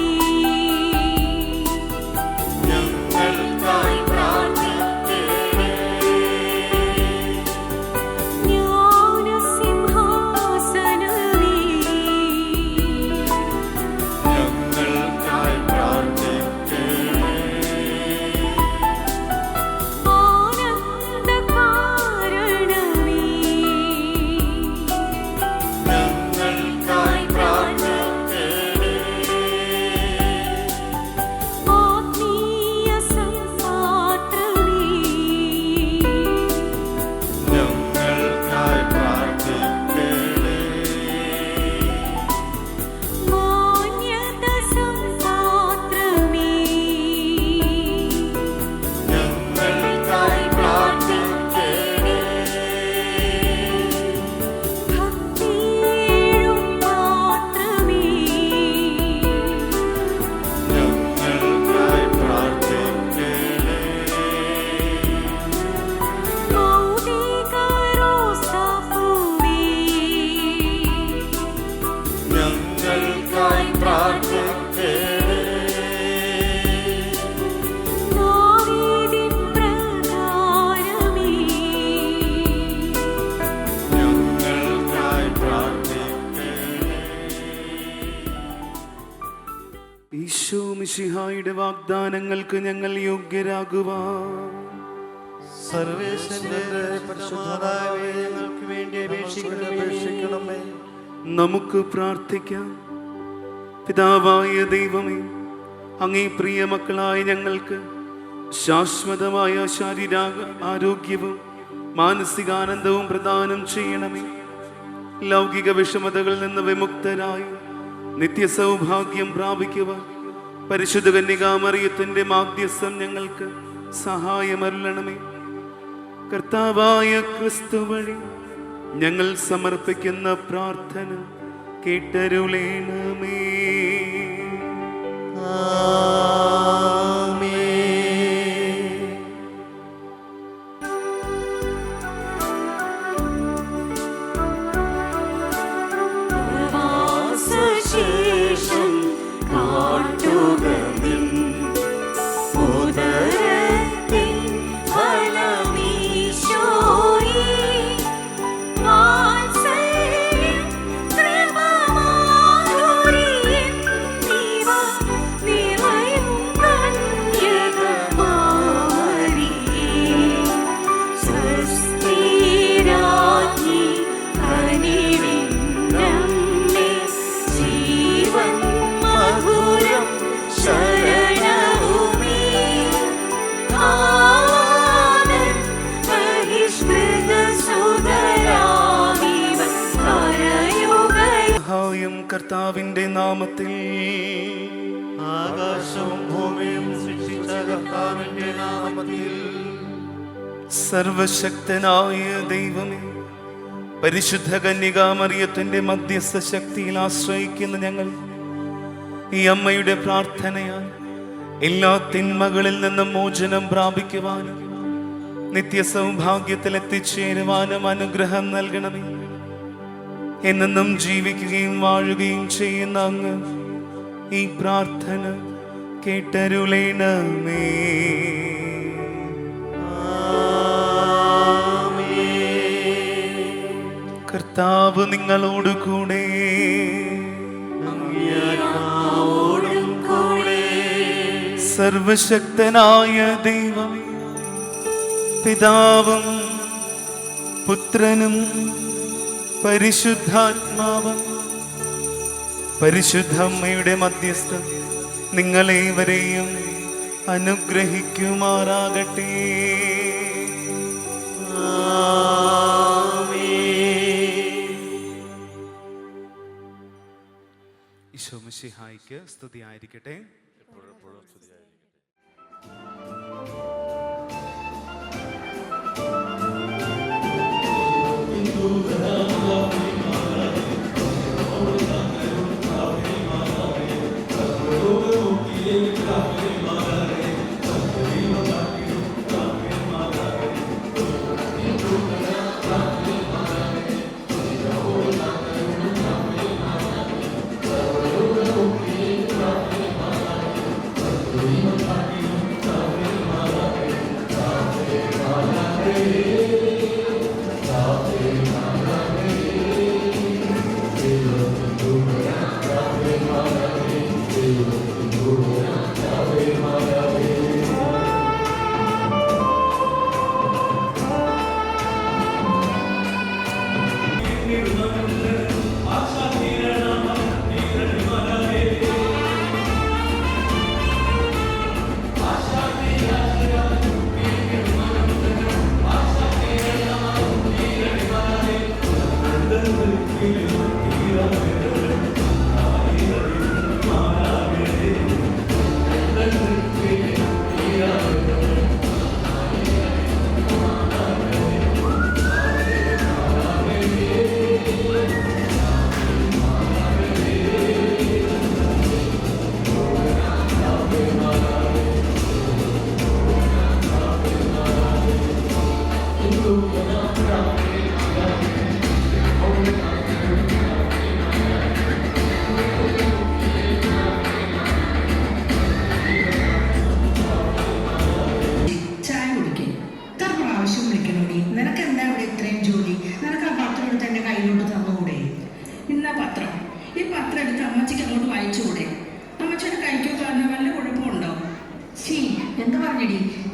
ഞങ്ങൾക്കായി പ്രാർത്ഥിക്കണേ. ജ്ഞാനസിംഹാസനമേ, ഞങ്ങൾക്കായി പ്രാർത്ഥിക്കണേ. ആനന്ദകാരണമേ, ഞങ്ങൾക്കായി പ്രാർത്ഥിക്കണേ. ആത്മീയ സംപാത്രമേ, ഞങ്ങൾക്കായി പ്രാർത്ഥിക്കണേ. മാന്യത സംപാത്രമേ, ഞങ്ങൾക്കായി പ്രാർത്ഥിക്കണേ. ഭക്തിയേഴും പാത്രമേ, ഞങ്ങൾക്കായി പ്രാർത്ഥിക്കണേ. ഭൗതിക റോസാപ്പൂവേ, ഞങ്ങൾക്കായി പ്രാർത്ഥിക്കണേ. ദാവീദിൻ പ്രകാരമേ, ഞങ്ങൾക്കായി പ്രാർത്ഥിക്കണേ. ഈശോ മിശിഹായുടെ വാഗ്ദാനങ്ങൾക്ക് ഞങ്ങൾ യോഗ്യരാകുവാൻ സർവേശ്വരന്റെ പരിശുദ്ധനായ ഞങ്ങൾക്ക് വേണ്ടി അപേക്ഷിക്കണമേ. നമുക്ക് പ്രാർത്ഥിക്കാം. പിതാവായ ദൈവമേ, അങ്ങേ പ്രിയ മക്കളായ ഞങ്ങൾക്ക് ശാശ്വതമായ ആരോഗ്യവും മാനസികാനന്ദവും പ്രദാനം ചെയ്യണമേ. ലൗകിക വിഷമതകളിൽ നിന്ന് വിമുക്തരായി നിത്യസൗഭാഗ്യം പ്രാപിക്കുവാൻ പരിശുദ്ധ കന്യകാമറിയത്തിന്റെ മാധ്യസ്ഥം ഞങ്ങൾക്ക് സഹായമരുളണമേ. കർത്താവായ ക്രിസ്തു വഴി ഞങ്ങൾ സമർപ്പിക്കുന്ന പ്രാർത്ഥന കേട്ടരുളേണമേ. പ്രവാസശേഷം കാട്ടുക നിൻ ഉദരത്തിൻ ഫലമീശോയേ. വാത്സല്യം, കൃപമാധുര്യം എന്നിവ നിറയും കന്യകമാരിയേ. സ്വസ്തിരാജ്ഞി കനിവിന്നമ്മേ, ജീവൻ മധുരം ശരണവുമേ. ആനന്ദ ബഹിഷ്കൃത സുതരാമിവൻ കരയുകയും സഹായം കർത്താവിന്റെ നാമത്തിൽ. ആകാശവും ഭൂമിയും സൃഷ്ടിച്ച കർത്താവിന്റെ നാമത്തിൽ. സർവശക്തനായ ദൈവമേ, പരിശുദ്ധ കന്യകാമറിയത്തിന്റെ മധ്യസ്ഥ ശക്തിയിൽ ആശ്രയിക്കുന്ന ഞങ്ങൾ ഈ അമ്മയുടെ പ്രാർത്ഥനയാൽ എല്ലാ തിന്മകളിൽ നിന്നും മോചനം പ്രാപിക്കുവാനും നിത്യസൗഭാഗ്യത്തിൽ എത്തിച്ചേരുവാനും അനുഗ്രഹം നൽകണമേ. എന്നെന്നും ജീവിക്കുകയും വാഴുകയും ചെയ്യുന്ന അങ്ങ് ഈ പ്രാർത്ഥന കേട്ടരുളേണമേ. കർത്താവ് നിങ്ങളോട് കൂടെ. സർവശക്തനായ ദൈവമേ, പിതാവും പുത്രനും പരിശുദ്ധാത്മാവും പരിശുദ്ധ അമ്മയുടെ മധ്യസ്ഥം നിങ്ങളേവരെയും അനുഗ്രഹിക്കുമാറാകട്ടെ. ഈശോ മിശിഹായിക്ക് സ്തുതിയായിരിക്കട്ടെ. എപ്പോഴും സ്തുതിയായിരിക്കട്ടെ.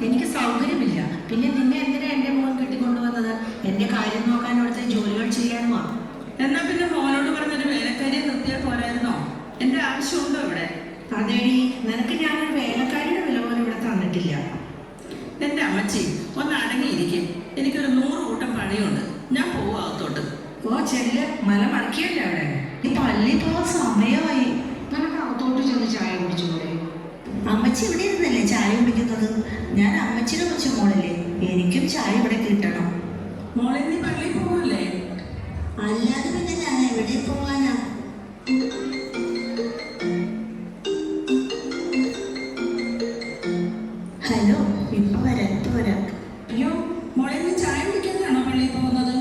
എനിക്ക് സൗകര്യമില്ല. പിന്നെ നിന്നെ എന്തിനാ എന്റെ മോൻ കെട്ടിക്കൊണ്ടുവന്നത്? എന്റെ കാര്യം നോക്കാൻ അവിടുത്തെ ജോലികൾ ചെയ്യാനുമാ. എന്നാ പിന്നെ മോനോട് പറഞ്ഞൊരു വേലക്കാരിയെ നിർത്തിയാൽ പോരായിരുന്നോ? എന്റെ ആവശ്യമുണ്ടോ ഇവിടെ? അതേടി, നിനക്ക് ഞാനൊരു വേലക്കാരിയുടെ വില പോലും ഇവിടെ തന്നിട്ടില്ല. എന്റെ അമ്മച്ചി ഒന്ന് അടങ്ങിയിരിക്കും. എനിക്കൊരു 100 കൂട്ടം പണിയുണ്ട്. ഞാൻ പോവാ അകത്തോട്ട്. ഓ ചെല്ല്, മല മടക്കിയല്ലേ അവിടെ. ഈ പള്ളി പോവാൻ സമയമായി. നിനക്ക് അകത്തോട്ട് ചെന്ന് ചായ കുടിച്ചുകൂടെ? അമ്മച്ചി ഇവിടെ ഇരുന്നല്ലേ ചായ കുടിക്കുന്നത്? ഞാൻ അമ്മച്ചിയുടെ കൊച്ചു മോളല്ലേ, എനിക്കും ചായ ഇവിടെ കിട്ടണം. മോളെ നീ പള്ളിയിൽ പോവല്ലേ? അല്ലാതെ പിന്നെ ഞാൻ എവിടെ പോവാനാ? ഹലോ, ഇപ്പൊ വരാം. അയ്യോ മോളെ, നീ ചായ കുടിക്കാനാണോ പള്ളിയിൽ പോകുന്നത്?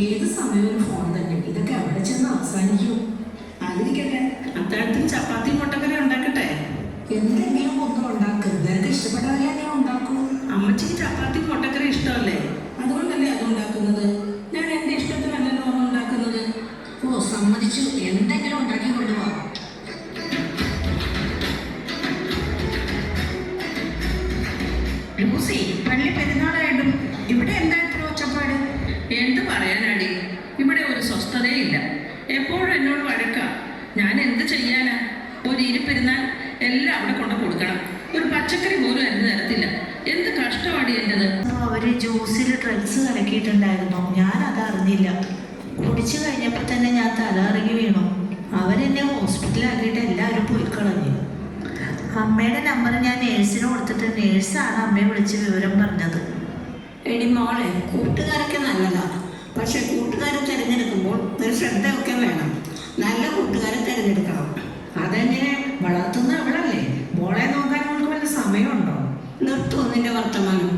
ഏത് സമയവും ഫോൺ തന്നെ. ഇതൊക്കെ അവിടെ ചെന്ന് അവസാനിക്കും. അതിരിക്കട്ടെ, അത്താഴത്തിന് ചപ്പാത്തിയും മുട്ടക്കറി ഉണ്ടാക്കട്ടെ. എന്തെങ്കിലും ഒന്നും ഉണ്ടാക്കും. നിനക്ക് ഇഷ്ടപ്പെട്ടതല്ലേ ഞാൻ ഉണ്ടാക്കൂ. അമ്മച്ചിക്ക് ചപ്പാത്തിയും മുട്ടക്കറി ഇഷ്ടമല്ലേ? അതുകൊണ്ടല്ലേ അത് ഉണ്ടാക്കുന്നത്. ഞാൻ എന്റെ ഇഷ്ടത്തിനല്ലല്ലോ ഒന്നും ഉണ്ടാക്കുന്നത്. ഓ സമ്മതിച്ചു, എന്തെങ്കിലും ഉണ്ടാക്കി കൊണ്ടുപോവാ. ലൂസി, പള്ളി പെരുന്നാളായിട്ടും ഇവിടെ എന്താ ഇത്ര ഒച്ചപ്പാട്? എന്ത് പറയാനാടി, ഇവിടെ ഒരു സ്വസ്ഥതയില്ല. എപ്പോഴും എന്നോട് വഴക്കാം. ഞാൻ എന്ത് ചെയ്യാനാ? ഒരു പെരുന്നാൾ എല്ലാം അവിടെ കൊണ്ട് കൊടുക്കണം. ഒരു പച്ചക്കറി പോലും അരിഞ്ഞു തരത്തില്ല. എന്ത് കഷ്ടമാടി എന്റേത്. അവര് ജ്യൂസിൽ ഡ്രഗ്സ് കലക്കിയിട്ടുണ്ടായിരുന്നു. ഞാൻ അത് അറിഞ്ഞില്ല. കുടിച്ചു കഴിഞ്ഞപ്പോൾ തന്നെ ഞാൻ തലകറങ്ങി വീണു. അവരെന്നെ ഹോസ്പിറ്റലാക്കിയിട്ട് എല്ലാവരും പോയി കളഞ്ഞു. അമ്മയുടെ നമ്പർ ഞാൻ നേഴ്സിന് കൊടുത്തിട്ട് നേഴ്സാണ് അമ്മയെ വിളിച്ച് വിവരം പറഞ്ഞത്. എടി മോളെ, കൂട്ടുകാരൊക്കെ നല്ലതാണ്. പക്ഷെ കൂട്ടുകാരെ തിരഞ്ഞെടുക്കുമ്പോൾ ഒരു ശ്രദ്ധയൊക്കെ വേണം. നല്ല കൂട്ടുകാരെ തിരഞ്ഞെടുക്കണം. അതെങ്ങനെ വളർത്തുന്ന അവളല്ലേ? മോളെ നോക്കാൻ അവൾക്ക് വല്ല സമയമുണ്ടോ? നിർത്തും നിന്റെ വർത്തമാനം.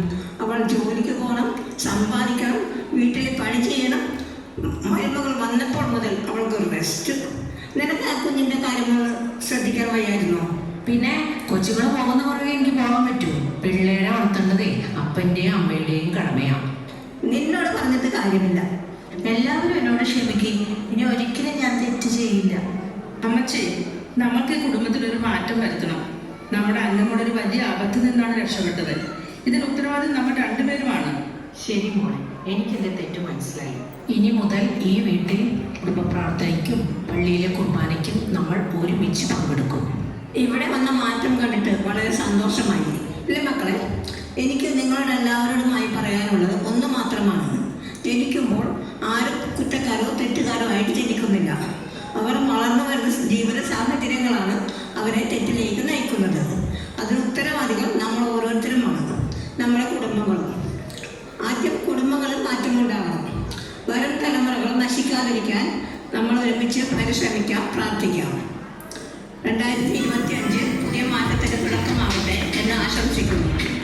അവൾ ജോലിക്ക് പോകണം, സമ്പാദിക്കണം, വീട്ടിൽ പണി ചെയ്യണം. മരുമകൾ വന്നപ്പോൾ മുതൽ അവൾക്കൊരു റെസ്റ്റ്. നിനക്ക് ആ കുഞ്ഞിൻ്റെ കാര്യങ്ങൾ ശ്രദ്ധിക്കാൻ വയ്യായിരുന്നോ? പിന്നെ കൊച്ചുകൾ പോകുന്ന പുറകെ എനിക്ക് പോകാൻ പറ്റുമോ? പിള്ളേരെ വളർത്തേണ്ടതേ അപ്പൻ്റെയും അമ്മയുടെയും കടമയാണ്. നിന്നോട് പറഞ്ഞിട്ട് കാര്യമില്ല. എല്ലാവരും എന്നോട് ക്ഷമിക്കും. ഇനി ഒരിക്കലും ഞാൻ തെറ്റ് ചെയ്യില്ല. അമ്മച്ചി, നമുക്ക് ഈ കുടുംബത്തിലൊരു മാറ്റം വരുത്തണം. നമ്മുടെ അന്നമ്മയുടെ ഒരു വലിയ ആപത്തിൽ നിന്നാണ് രക്ഷപ്പെട്ടത്. ഇതിന് ഉത്തരവാദിത്വം നമ്മൾ രണ്ടുപേരുമാണ്. ശരി മോളെ, എനിക്കെന്റെ തെറ്റ് മനസ്സിലായി. ഇനി മുതൽ ഈ വീട്ടിൽ കുടുംബ പ്രാർത്ഥനയ്ക്കും പള്ളിയിലെ കുർബാനയ്ക്കും നമ്മൾ ഒരുമിച്ച് പങ്കെടുക്കും. ഇവിടെ വന്ന മാറ്റം കണ്ടിട്ട് വളരെ സന്തോഷമായി. അല്ലേ മക്കളെ? എനിക്ക് നിങ്ങളോട് എല്ലാവരോടുമായി പറയാനുള്ളത് ഒന്ന് മാത്രമാണ്. ജനിക്കുമ്പോൾ ആരും കുറ്റക്കാരോ തെറ്റുകാരോ ആയിട്ട് ജനിക്കുന്നില്ല. അവർ വളർന്നു വരുന്ന ജീവിത സാഹചര്യങ്ങളാണ് അവരെ തെറ്റിലേക്ക് നയിക്കുന്നത്. അതിന് ഉത്തരവാദികൾ നമ്മൾ ഓരോരുത്തരുമാണ്, നമ്മുടെ കുടുംബങ്ങളും. ആദ്യം കുടുംബങ്ങളിൽ മാറ്റമുണ്ടാകണം. വരും തലമുറകൾ നശിക്കാതിരിക്കാൻ നമ്മൾ ഒരുമിച്ച് പരിശ്രമിക്കാം, പ്രാർത്ഥിക്കാം. 2025 പുതിയ മാറ്റത്തിന് തുടക്കമാകട്ടെ എന്ന് ആശംസിക്കുന്നു.